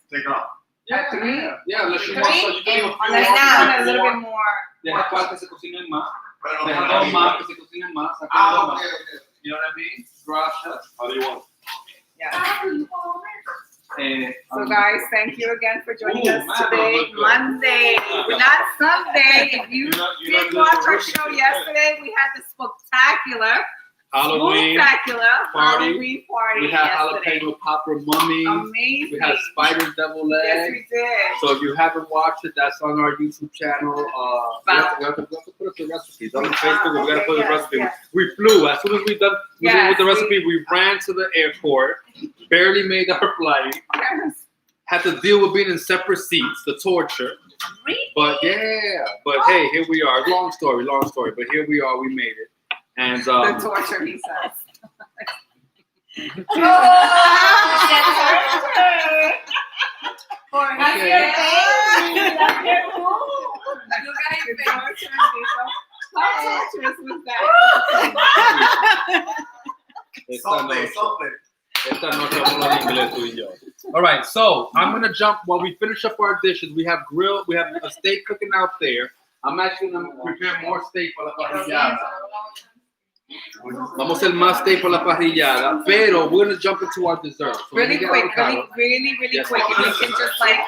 Take Take off. At 3. Yeah, unless you want so you can And let's add a little bit more. Deja cuál que se cocinen más. Pero Deja no, dos más que se cocinen más. Saca Ah, dos okay, más. okay. You know what I mean? Gracias. How do you want? Yeah. Eh, So guys, thank you again for joining us man, today. look good. Monday, not Sunday. If you You're not did watch our doing show it. yesterday, we had the spectacular Halloween. spooktacular party. Halloween party We had yesterday. jalapeno popper mummy. Amazing. We had spider devil legs. Yes, we did. So if you haven't watched it, that's on our YouTube channel. We have to put up the recipes. On Facebook, we got to put the recipe. Yes. We flew. As soon as we done Yes, with the recipe, we ran to the airport, barely made our flight, Yes. had to deal with being in separate seats, the torture. But hey, here we are. Long story, but here we are. We made it. And The torture, he says. Happy birthday. Love your food. Look at his face. How torturous was that? Esta noche vamos a hablar inglés tú y yo. All right, so I'm gonna jump while we finish up our dishes. We have a steak cooking out there. I'm actually gonna prepare more steak for la parrillada. Vamos a hacer más steak por la parrillada, pero we're gonna jump into our dessert. So Really let me get quick, avocado. really Yes. quick. If you can just like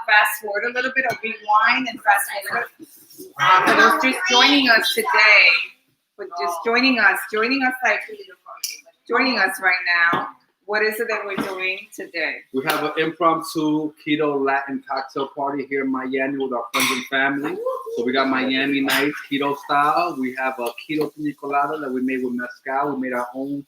fast forward a little bit or rewind and fast forward. For those just joining us today, but just joining us right now. What is it that we're doing today? We have an impromptu keto Latin cocktail party here in Miami with our friends and family. So we got Miami nights keto style. We have a keto pina colada that we made with mezcal. We made our own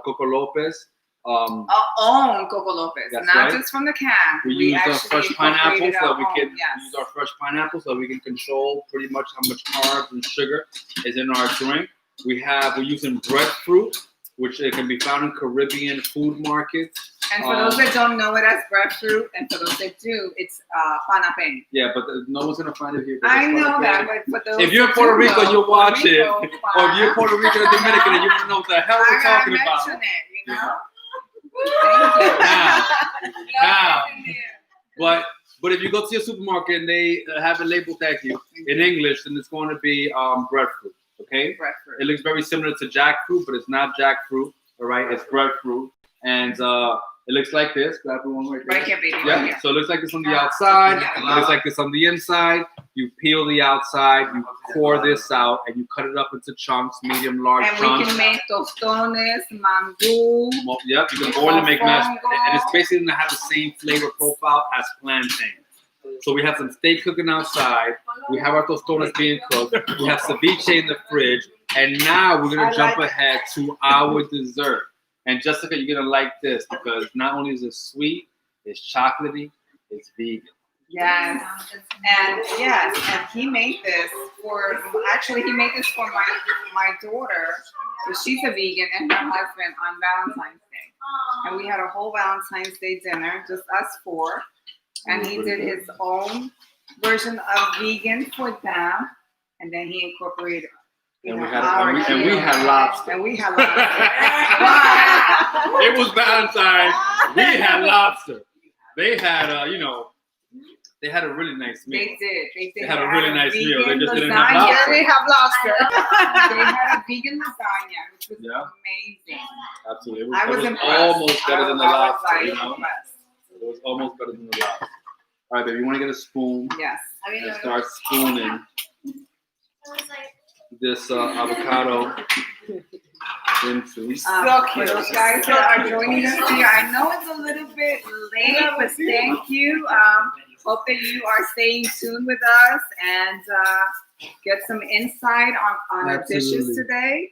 Coco Lopez. Our own Coco Lopez, That's not right. just from the can. We use our actually fresh pineapple incorporated so our we can own, yes. use our fresh pineapple so we can control pretty much how much carbs and sugar is in our drink. We're using breadfruit, which it can be found in Caribbean food markets. And for those that don't know it as breadfruit, and for those that do, it's panapen. Yeah, but no one's gonna find it here. I know that, but for those If you're in that Puerto do Rico, know, you'll watch it. Puerto Rico, Or if you're Puerto Rican or Dominican and you want to know what the hell we're talking about. mention it, you know? Now, but if you go to your supermarket and they have it labeled thank you in English, then it's going to be breadfruit. Okay, Breadfruit. it looks very similar to jackfruit, but it's not jackfruit. All right, it's breadfruit, and it looks like this. Grab the one right there. Right here, baby. Yeah, Right here. so it looks like this on the outside. Yeah. It looks like this on the inside. You peel the outside, you pour this out, and you cut it up into chunks, medium, large And chunks. we can make tostones, mango. Yep, you can boil and make mashed, and it's basically gonna have the same flavor profile as plantain. So we have some steak cooking outside. We have our tostones being cooked. We have ceviche in the fridge, and now we're gonna jump ahead to our dessert. And Jessica, you're gonna like this because not only is it sweet, it's chocolatey, it's vegan. Yes, and he made this he made this for my daughter, because she's a vegan, and her husband on Valentine's Day. And we had a whole Valentine's Day dinner, just us four. And he did his own version of vegan for them, and then he incorporated. And we had lobster. And we had lobster. It was Valentine's. We had lobster. They had, they had a really nice meal. They did. They had a really nice meal. They just didn't lasagna. have lobster. They have lobster. They had a vegan lasagna, which was amazing. Absolutely. It I was was impressed. almost better than the I was lobster. impressed. It was almost better than the lobster. All right, baby, you want to get a spoon Yes. and start spooning this avocado into. So cute. Those guys that are joining us here. I know it's a little bit late, but thank you. Hope that you are staying tuned with us and get some insight on our dishes today,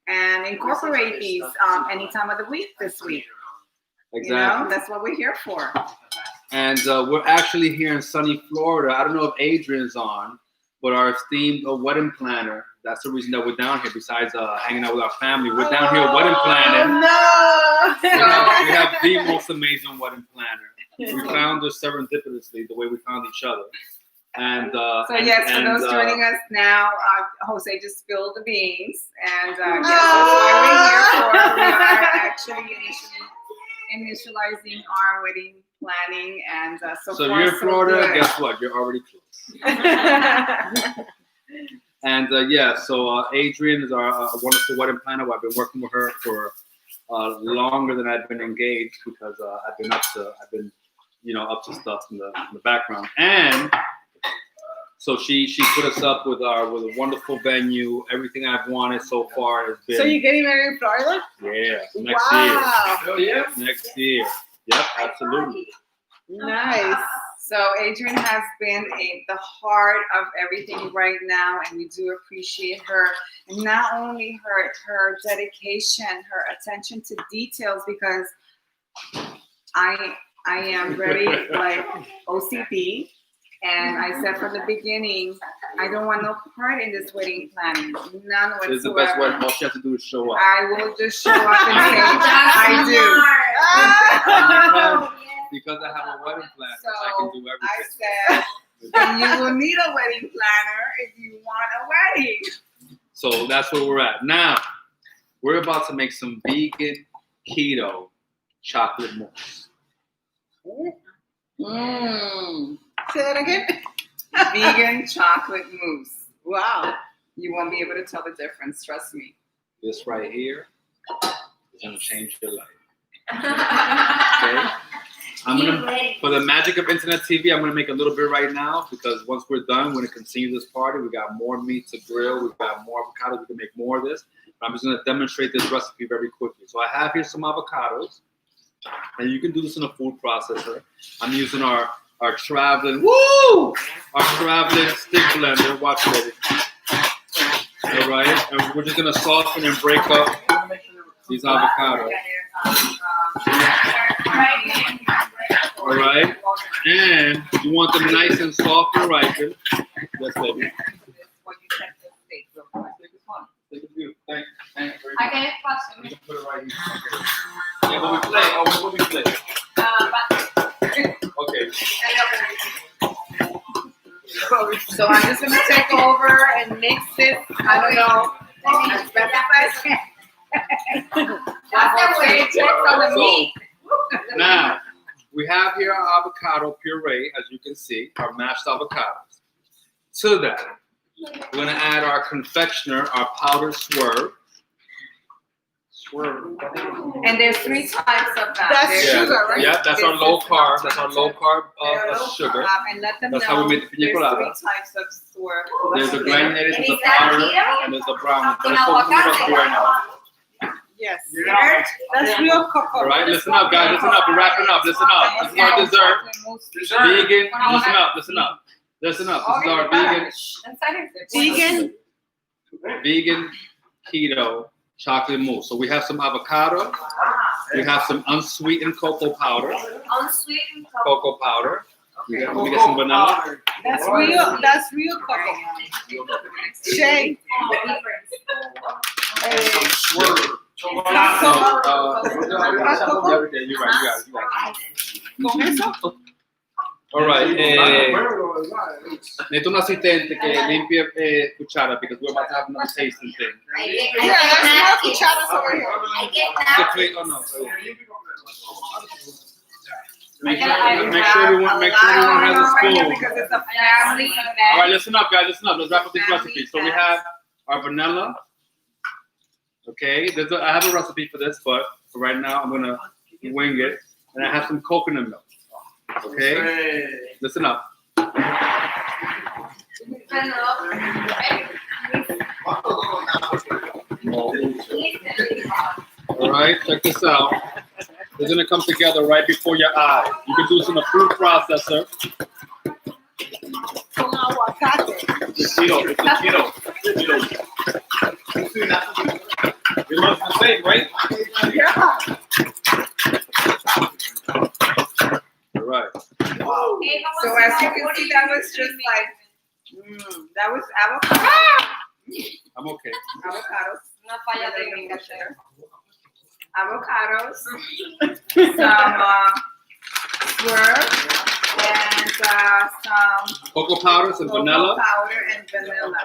and incorporate these any time of the week this week. Exactly. You know, that's what we're here for. And we're actually here in sunny Florida. I don't know if Adrian's on, but our esteemed wedding planner, that's the reason that we're down here, besides hanging out with our family. We're down here wedding planning. No! We have the most amazing wedding planner. We found her serendipitously, the way we found each other. And for those joining us now, Jose just spilled the beans, and yes, that's what we're here for. We are actually initializing our wedding planning, and so if you're in Florida, guess what? You're already close. And so Adrian is our wonderful wedding planner. I've been working with her for longer than I've been engaged, because I've been up to stuff in the background. And so she put us up with a wonderful venue. Everything I've wanted so far has been. So you're getting married in Florida? Yeah, next year. Oh yeah, next year. Yep, absolutely. Nice. So Adrian has been the heart of everything right now, and we do appreciate her. And not only her dedication, her attention to details, because I am very like OCD. And I said from the beginning, I don't want no part in this wedding planning, none whatsoever. This is the best way. All she has to do is show up. I will just show up and say, I do. Because I have a wedding planner, So I can do everything. I said, you will need a wedding planner if you want a wedding. So that's where we're at. Now, we're about to make some vegan keto chocolate mousse. Say that again. Vegan chocolate mousse. Wow. You won't be able to tell the difference, trust me. This right here is gonna change your life. Okay. I'm gonna, for the magic of internet TV, I'm gonna make a little bit right now because once we're done, we're gonna continue this party. We got more meat to grill. We've got more avocados. We can make more of this. But I'm just gonna demonstrate this recipe very quickly. So I have here some avocados, and you can do this in a food processor. I'm using our traveling stick blender. Watch it. All right, and we're just gonna soften and break up these avocados. All right, and you want them nice and soft and ripened. Yes, baby. Thank you. I get it. You can put it right here. Yeah, but we play. Oh, what we play? Okay. So I'm just gonna take over and mix it. I don't know. As best as I can. That's the way it takes on the meat. Now, we have here our avocado puree, as you can see, our mashed avocados. To that, we're gonna add our confectioner, our powdered swerve. And there's 3 types of that. That's There's sugar, right? Yeah, that's our low carb. That's our low carb sugar. And let them That's know how we make the pina there's colada. 3 types of swerve. There's a granulated, there's a is that powder, keto? and there's a brown one. But let's focus on what we're right now. Yes. That's real cocoa. All right, listen up, guys. Listen up. We're wrapping up. Listen up. This is our dessert. Vegan. Listen up. Listen up. Listen up. This is our vegan keto chocolate mousse. So we have some avocado. We have some unsweetened cocoa powder. Unsweetened Cocoa powder. We get some vanilla. That's real cocoa. Shake. You're right. All right. Necesito un asistente que limpie cuchara because we're about to have another tasting thing. Yeah, there's more cucharas over here. Oh no. Make sure everyone has a spoon. Because it's a family event. All right, listen up, guys. Listen up. Let's wrap up this recipe. So we have our vanilla. Okay, I have a recipe for this, but for right now, I'm gonna wing it, and I have some coconut milk. Okay, listen up. All right, check this out. It's gonna come together right before your eyes. You can do this in a food processor. It's a keto. It looks the same, right? Yeah. All right. So as you can see, that was just like, that was avocado. I'm okay. Avocados. Una falla técnica there. Avocados. Some swerve. And some Cocoa powder, some cocoa vanilla. powder and vanilla.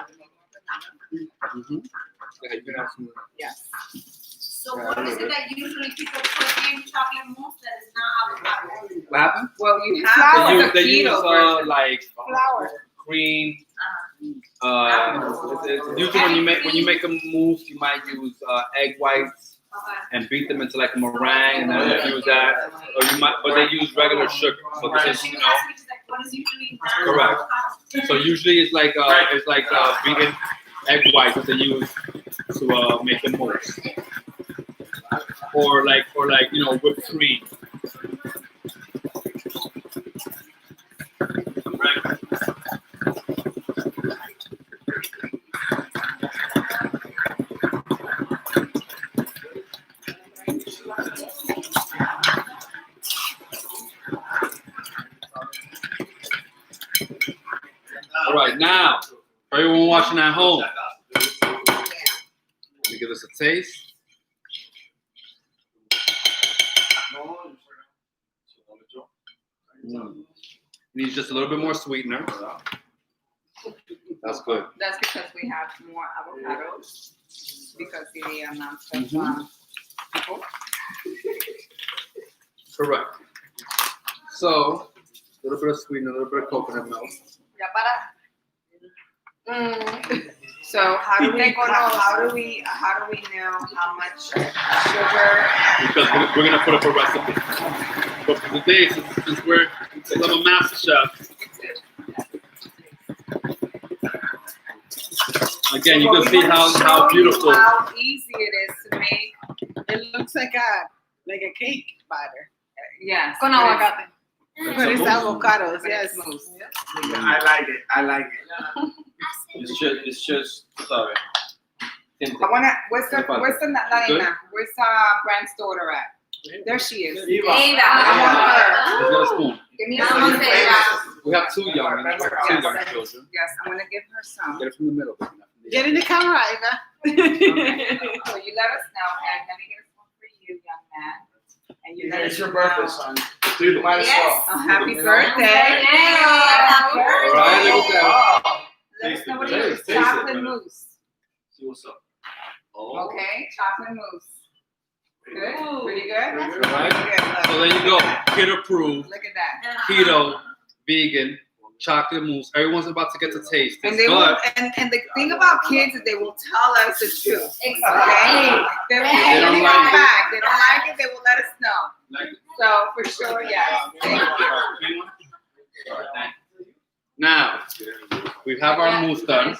Mm-hmm. Yeah, you can have some. Yes. So what is it that usually people put in chocolate mousse that is not avocado? What happened? Well, you have They the use keto version. like Flour. cream. Usually when you make a mousse, you might use egg whites and beat them into like a meringue, and then use that. Or you might, but they use regular sugar. So this is, you know, What is usually correct. So usually it's like vegan egg whites that they use to make the mousse, or like you know, whipped cream. All right, now for everyone watching at home, let me give this a taste. Needs just a little bit more sweetener. That's good. That's because we have more avocados because of the amount of people. Correct. So a little bit of sweetener, a little bit of coconut milk. Ya para. So how do we know how much sugar? Because we're gonna put up a recipe. But for today, since I'm a master chef, again, you can see how beautiful. How easy it is to make. It looks like a cake batter. Yes. Con aguacate. But it's avocados, yes. Mousse. I like it. It's just sorry. I wanna. Where's the Latina? Where's Brand's daughter at? There she is. Eva. I want her. Let's get a spoon. Give me a spoon. We have two young children. Yes, I'm gonna give her some. Get it from the middle. Get in the camera, Eva. So you let us know, and let me get a spoon for you, young man. And you let It's us your know. birthday, son. Dude, might as well. Oh, happy birthday! All right, look at that. Let us know what it is. Taste it, Chocolate man. mousse. See what's up. Oh. Okay, chocolate mousse. Good. Pretty good. All right. Good. So there you go. Kid approved. Look at that. Keto, vegan, chocolate mousse. Everyone's about to get to taste And this. they will, But and the thing about kids is they will tell us the truth. Okay? Exactly. They will They don't really like come it. back. They don't like it, they will let us know. So for sure, yes. Thank you. now, we have our mousse done.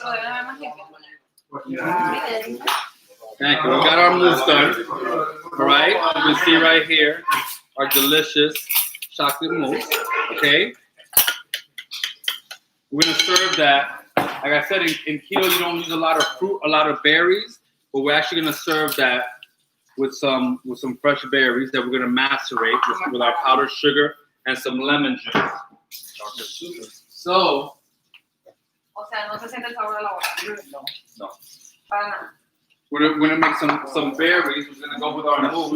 Thank you. We got our mousse done. All right. You can see right here our delicious chocolate mousse. Okay. We're gonna serve that. Like I said, in keto you don't use a lot of fruit, a lot of berries, but we're actually gonna serve that with some fresh berries that we're gonna macerate with our powdered sugar and some lemon juice. So, O sea, no se siente el sabor de la boca. no. Para nada. We're gonna make some berries. We're gonna go with our mousse.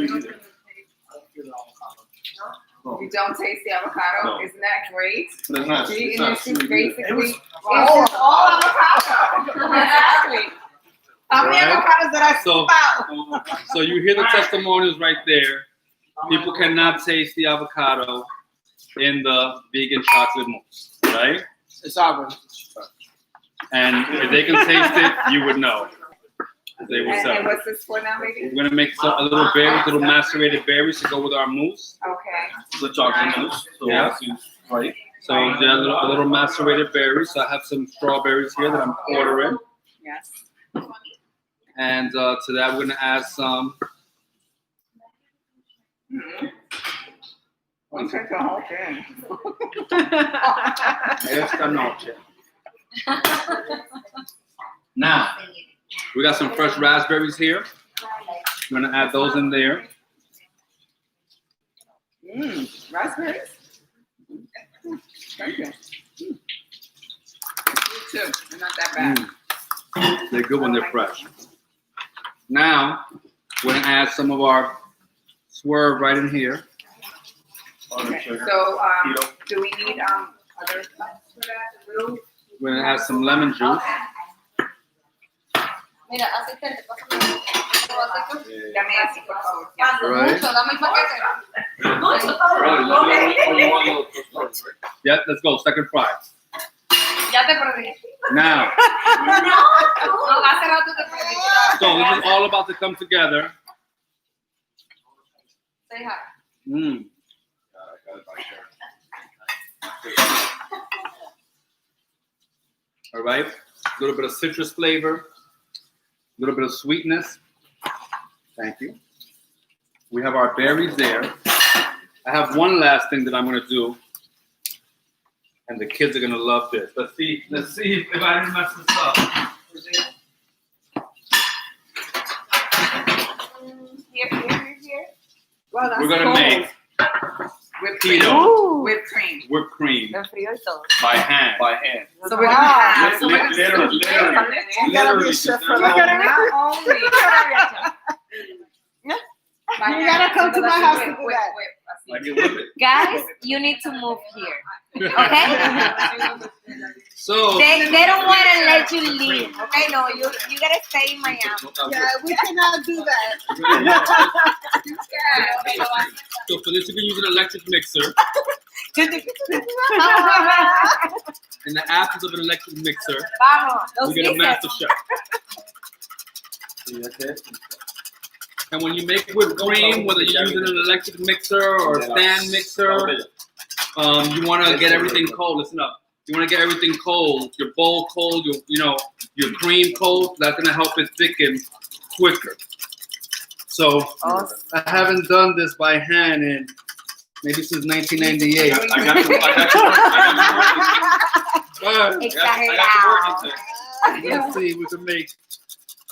You don't taste the avocado, No. isn't that great? It's not See, sweet. and this is basically it's all just all avocado. Exactly. How many Right. avocados did I So- scoop out? So you hear the testimonials right there. People cannot taste the avocado in the vegan chocolate mousse, right? It's all good. And if they can taste it, you would know. They will And sell. what's this for now, baby? We're gonna make a little berries, little macerated berries to go with our mousse. Okay. The chocolate mousse. Yeah. Right. So yeah, a little macerated berries. So I have some strawberries here that I'm ordering. Yes. And to that, we're gonna add some. I'll take the whole thing. Esta noche. Now, we got some fresh raspberries here. We're gonna add those in there. Raspberries? Thank you. You too. They're not that bad. They're good when they're fresh. Now, we're gonna add some of our swerve right in here. Okay. So, do we need other stuff for that? Little? We're gonna add some lemon juice. Mira, asistente, pásame el vasito. Dame así, por favor. Right. Mucho, dame el paquete. Yeah, let's go. Second fry. Ya te perdí. Now, No, hace rato te perdí. so this is all about to come together. Say hi. Mm. All right, a little bit of citrus flavor, a little bit of sweetness. Thank you. We have our berries there. I have one last thing that I'm gonna do, and the kids are gonna love this. Let's see if I didn't mess this up. Here. Well, that's We're gonna cool. make Whipped cream. keto Whipped cream. whipped cream El frío y todo. by hand. So we're gonna have Literally. You gotta be a chef for Not that. only. You gotta come to my house to do that. Like it whip it. Guys, you need to move here. Okay? So They don't want to let you leave. Okay? No, you gotta stay in Miami. Yeah, we cannot do that. So for this, you can use an electric mixer, in the absence of an electric mixer, Vamos. Los we get a bíceps. master chef. And when you make whipped cream, whether you're using an electric mixer or a stand mixer, you want to get everything cold. Listen up. You want to get everything cold. Your bowl cold. Your cream cold. That's gonna help it thicken quicker. So I haven't done this by hand in maybe since 1998. I got you. Exagerado. Let's see if we can make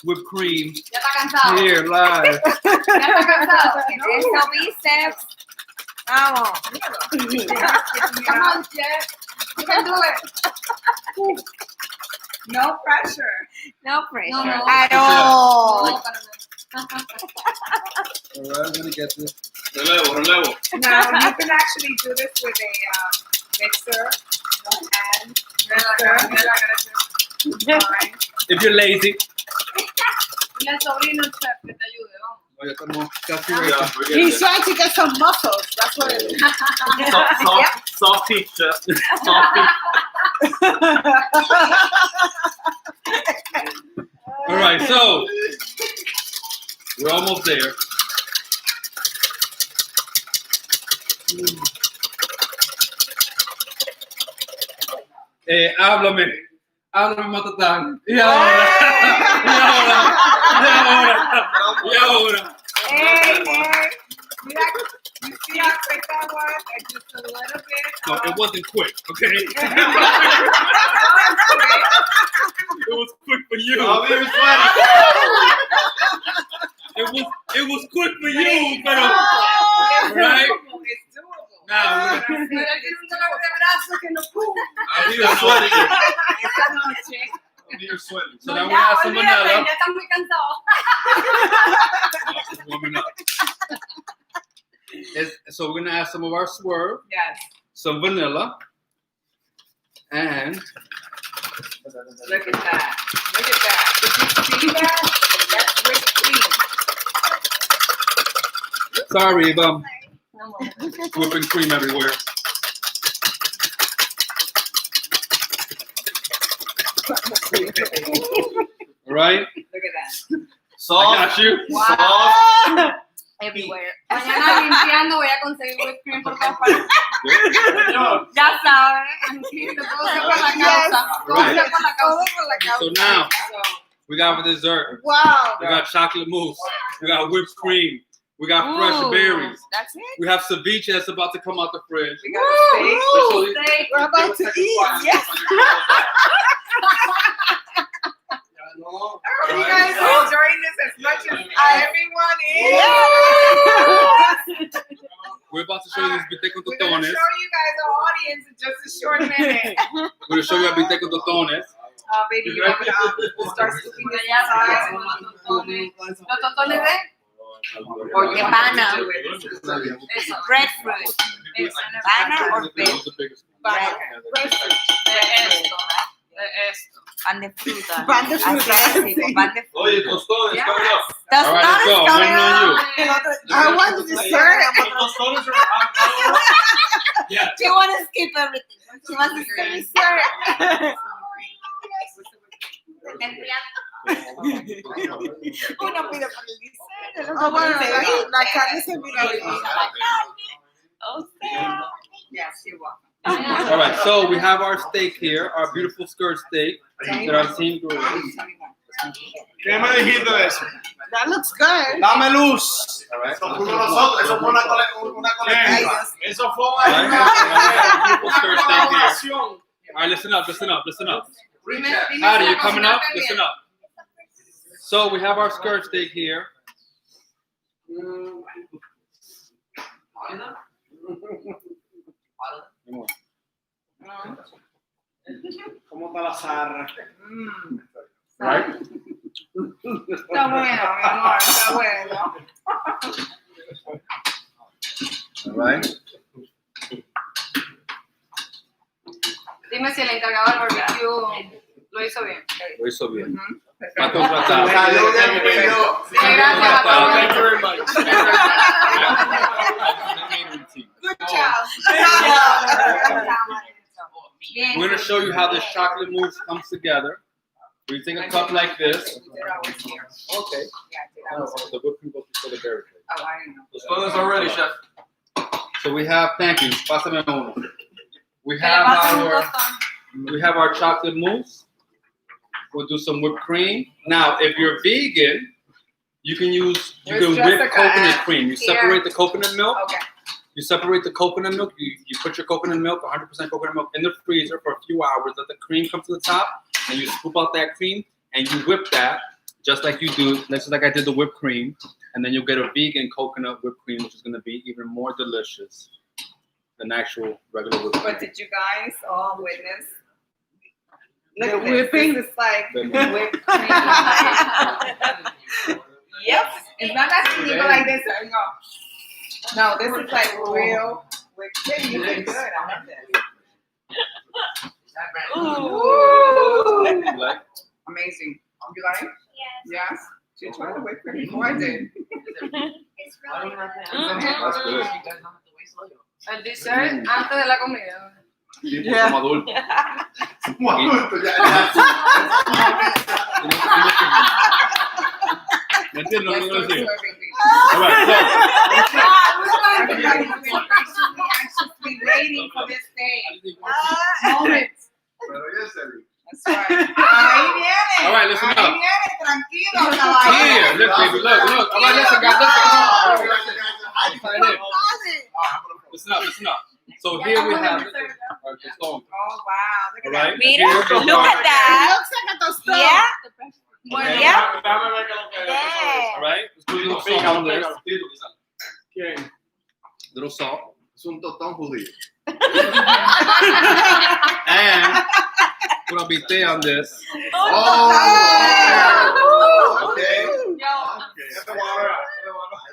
whipped cream Ya está cansado. here live. Ya está cansado. Eso, bíceps. Vamos. Come on, Jeff. You can do it. No pressure. No pressure. No, no. At all. All right, I'm gonna get this. Relevo. Now you can actually do this with a mixer, hand mixer. Fine. If you're lazy. Dile al sobrino chef que te ayude, vamos. Oh, ya estamos casi ready. He's trying to get some muscles. That's what it is. Soft pizza. All right, so we're almost there. Háblame, Matatán. Y ahora. Hey, mira, you see how quick that was? And just a little bit. No, it wasn't quick, okay? It was quick for you. It was quick for you, but right? It's doable. Now, Pero él tiene un dolor de brazo que no pudo. Esta noche. so now we have some vanilla. Ya está muy cansado. Just warming up. So we're gonna add some of our swerve, Yes. some vanilla, and Look at that. Look at that. Did you see that? That's whipped cream. sorry if I'm whipping cream everywhere. All right, Look at that. I got you. Everywhere. Mañana limpiando voy a conseguir whipped cream por todas partes. Ya sabes. Todo sea por la causa. Todo sea por la causa. So now So, we got for dessert. Wow. We got chocolate mousse. We got whipped cream. We got fresh Ooh, berries. That's it. We have ceviche that's about to come out the fridge. we got a steak. So- Steak. We're about to eat. Yes. You guys are enjoying this as much as everyone is. We're about to show you this bistec con We're going to show tostones. you guys, our audience, in just a short minute. We're going to show you a bistec con tostones. Baby, you want me to start scooping this Ya inside? sabes, los tostones. Los tostones de Or you De want pana. me to do it? eso. Breadfruit. Pana or bread. Breadfruit. De esto. De esto. Pan de fruta. Pan de fruta. Así es, tipo, pan de fruta. Oye, tostones, coming up. That's All right, let's go. not Waiting on you. I want the dessert. Tostones are yeah. She wants to skip everything. She wants to skip dessert. Uno pide por el dessert. el otro Oh, bueno, por el la carne se mira bien. O sea. Yes, you're welcome. All right, so we have our steak here, our beautiful skirt steak that our team grew. ¿Qué me dijiste de eso? That looks good. Dame luz. Eso fue nosotros, eso fue una colectiva. Eso fue All right, so we have our beautiful skirt steak here. oración. All right, listen up, listen up, listen up. Dime Howdy, si you la coming up? cocinaste Listen bien. up. So we have our skirt steak here. ¿Cómo está la zarra? Right? Está bueno, mi amor, está bueno. All right. Dime si el encargado del barbecue lo hizo bien. Lo hizo bien. Ujú. Está contratado. Sí, gracias a todos. Thank you very much. Good job. We're gonna show you how this chocolate mousse comes together. We take a cup like this. Okay. The whipped cream goes before the berry cake. Oh, I didn't know. Los tostones are ready, chef. So we have, thank you. Pásame uno. We have our chocolate mousse. We'll do some whipped cream. Now, if you're vegan, you can whip coconut cream. You separate the coconut milk. Okay. You separate the coconut milk. You put your coconut milk, 100% coconut milk, in the freezer for a few hours. Let the cream come to the top, and you scoop out that cream, and you whip that just like you do. Just like I did the whipped cream, and then you'll get a vegan coconut whipped cream, which is going to be even more delicious than actual regular whipped cream. But did you guys all witness? Look The at this. whipping? This is like The- whipped cream. Yep. It's not that you go like this and go. No, this is like real whipped cream. You did good. I love this. You like? Amazing. You like it? Yes. She tried the whipped cream before I did. It's really good. That's good. El dessert antes de la comida. Sí, porque como adulto. ¿Me entiendes lo que quiero decir? All right, Everybody has been patiently, anxiously waiting for this day. Moment. That's right. Ahí viene. All right, listen Ahí up. viene, tranquilo, Here, caballero. look, baby, look. All right, listen, guys, listen up. So here we have our tostone. Oh, wow. Look All at right. that. Mira, Here's the look one. at that. Looks like a tostón. Yeah. Okay. Yeah. All right. Let's put a little salt on this. Little salt. Es un tostón judío. And put a bite on this. Oh, okay. A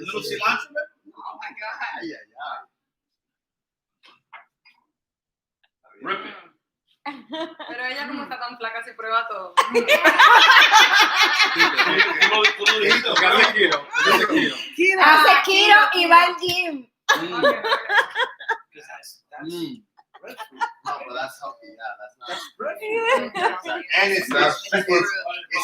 little cilantro. Oh, my God. Ay, ay, ay. Rip it. Pero ella como está tan flaca si prueba todo. Tú lo dijiste. Hace keto. Hace keto y va al gym. No, but that's healthy. Yeah, that's not. Yeah. And it's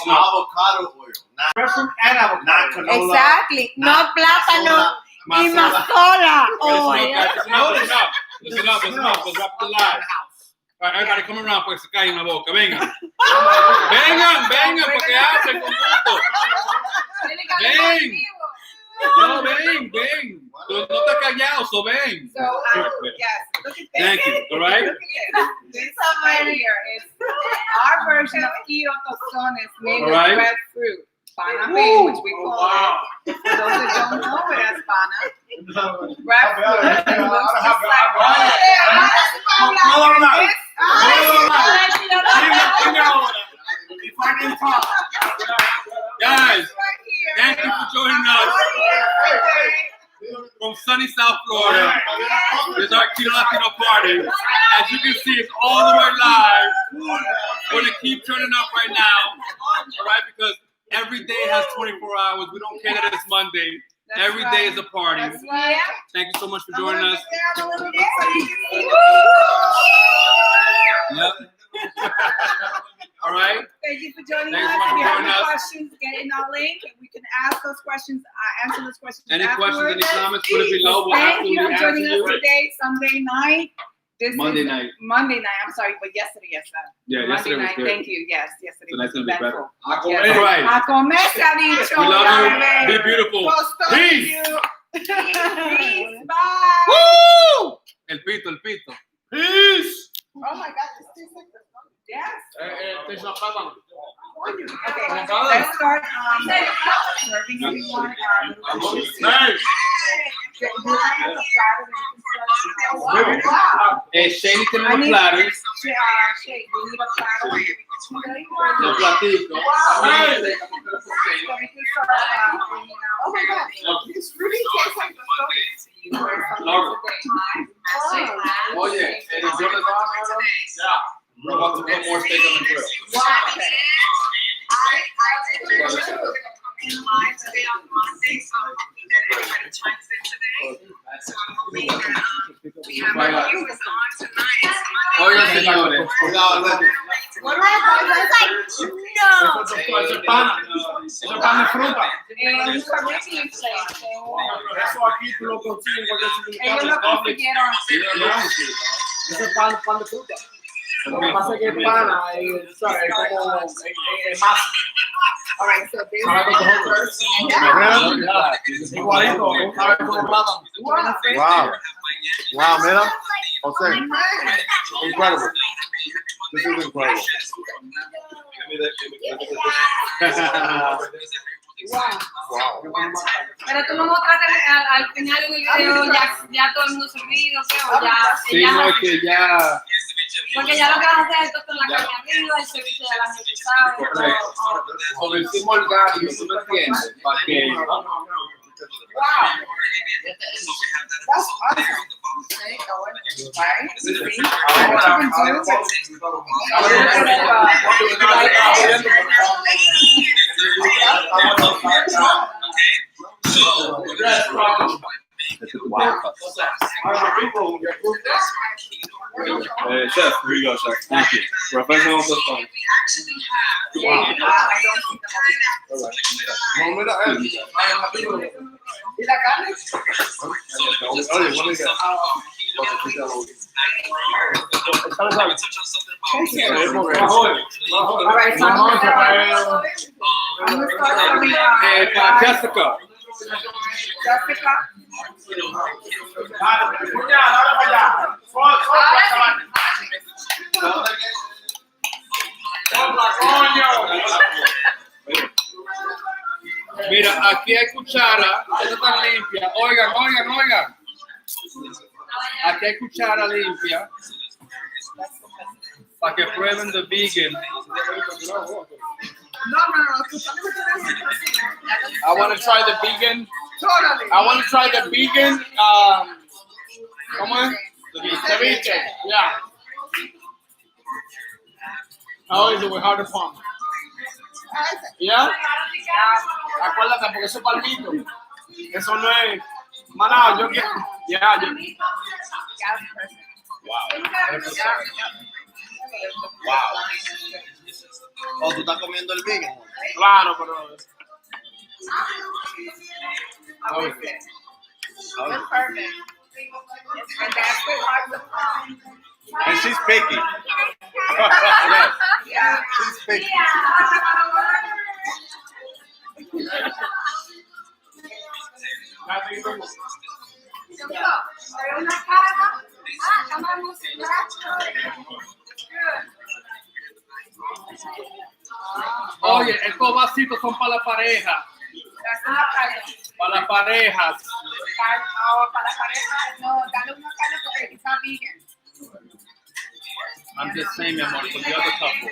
avocado oil, not Breadfruit and avocado. not canola. Exactly. No plátano y mazola. Oh, yeah. Listen up. Let's wrap the live. All right, everybody come around porque se cae en la boca. Vengan, para que hablen con gusto. Ven. No, ven. No te callado, so ven. So, yes, look at this. Thank you, all right? Look at this. This right here is our version of keto tostones made All with right. breadfruit. Pana bean, which we call it. For those that don't know it as pana. Breadfruit. It looks just like Guys, thank you for joining us from sunny South Florida. It's our Keto Latino party. As you can see, it's all the way live. We're gonna keep turning up right now, all right? Because every day has 24 hours. We don't care that it's Monday. Every day is a party. That's right. Thank you so much for joining us. Yep. All right. Thank you for joining Thanks us. so much If you for have joining any us. questions, get in our link. We can ask those questions, answer those questions. Any questions, any afterwards. comments, put it below. We'll Thank you absolutely for answer joining us you. today, Sunday night. Monday night. Monday night. I'm sorry, but yesterday, yes, sir. Yeah, Monday yesterday was night. good. Thank you. Yes, yesterday So was that's gonna be better. eventful. All Yes. right. A comer se ha dicho. We love you. Bye. Be beautiful. Tostón Peace. you. Peace. Bye. Woo! El pito. Peace. Oh my God, this tastes like the yes. There's no problem. Okay, let's start serving everyone our delicious. Nice. Shady tiene los platos. Shake, we need a platter. Los platitos. Oh my God, this really tastes like the Laura. Oye, el yo les va a we're about to put more steak on the grill. Oh señores. Cuidado, Alberto. Eso es pan. Eso es pan de fruta. Eso aquí tú lo consigues en cualquier Ellos lo supermercado. consiguieron. Eso es pan de fruta. Lo que pasa es que es pana, ¿sabes? Es como es más. All right, so this Sabe con cojones. Igualito, sabe como plátano. Wow. Wow, mira. José. Incredible. This is incredible. Wow. Pero tú no mostraste al final del video ya todo el mundo servido, ¿qué? O ya, Sí, ya no, es que ya. porque ya lo que vas a hacer es esto en la calle arriba, el servicio de la gente sabe. Correcto. Convertimos el gallo, ¿tú me entiendes? Para que. Chef, here you go, chef. Thank you. Professional tostones. No, mira, ¿Y la carne? Oye, buena idea. All right, so I'm gonna start Para Jessica. Jessica. Mira, aquí hay cuchara. Esta está limpia. Oigan. Aquí hay cuchara limpia. Para que prueben de vegan. No. I want to try the vegan. Totally. I want to try the vegan. ¿Cómo es? Ceviche. Yeah. How is it with hard to pump? Yeah. Acuérdate, porque eso es palmito. Eso no es. Manao, yo quiero. Yeah, yo. Wow. Oh, tú estás comiendo el vegan. Claro, pero. How is it? It's perfect. And that's what hard to find. And she's picky. Yeah. She's picky. Oye, estos vasitos son para la pareja. Para las parejas. Para la pareja, no, dale una carne porque está vegan. I'm just saying, mi amor, for the other couple.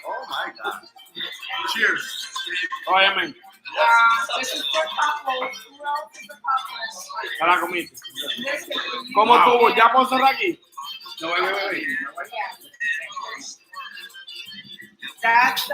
Oh my God. Cheers. Óyeme, This is for couples. Who else is a couple? ya la comiste. ¿Cómo estuvo? ¿Ya puedo cerrar aquí? No, wait. That's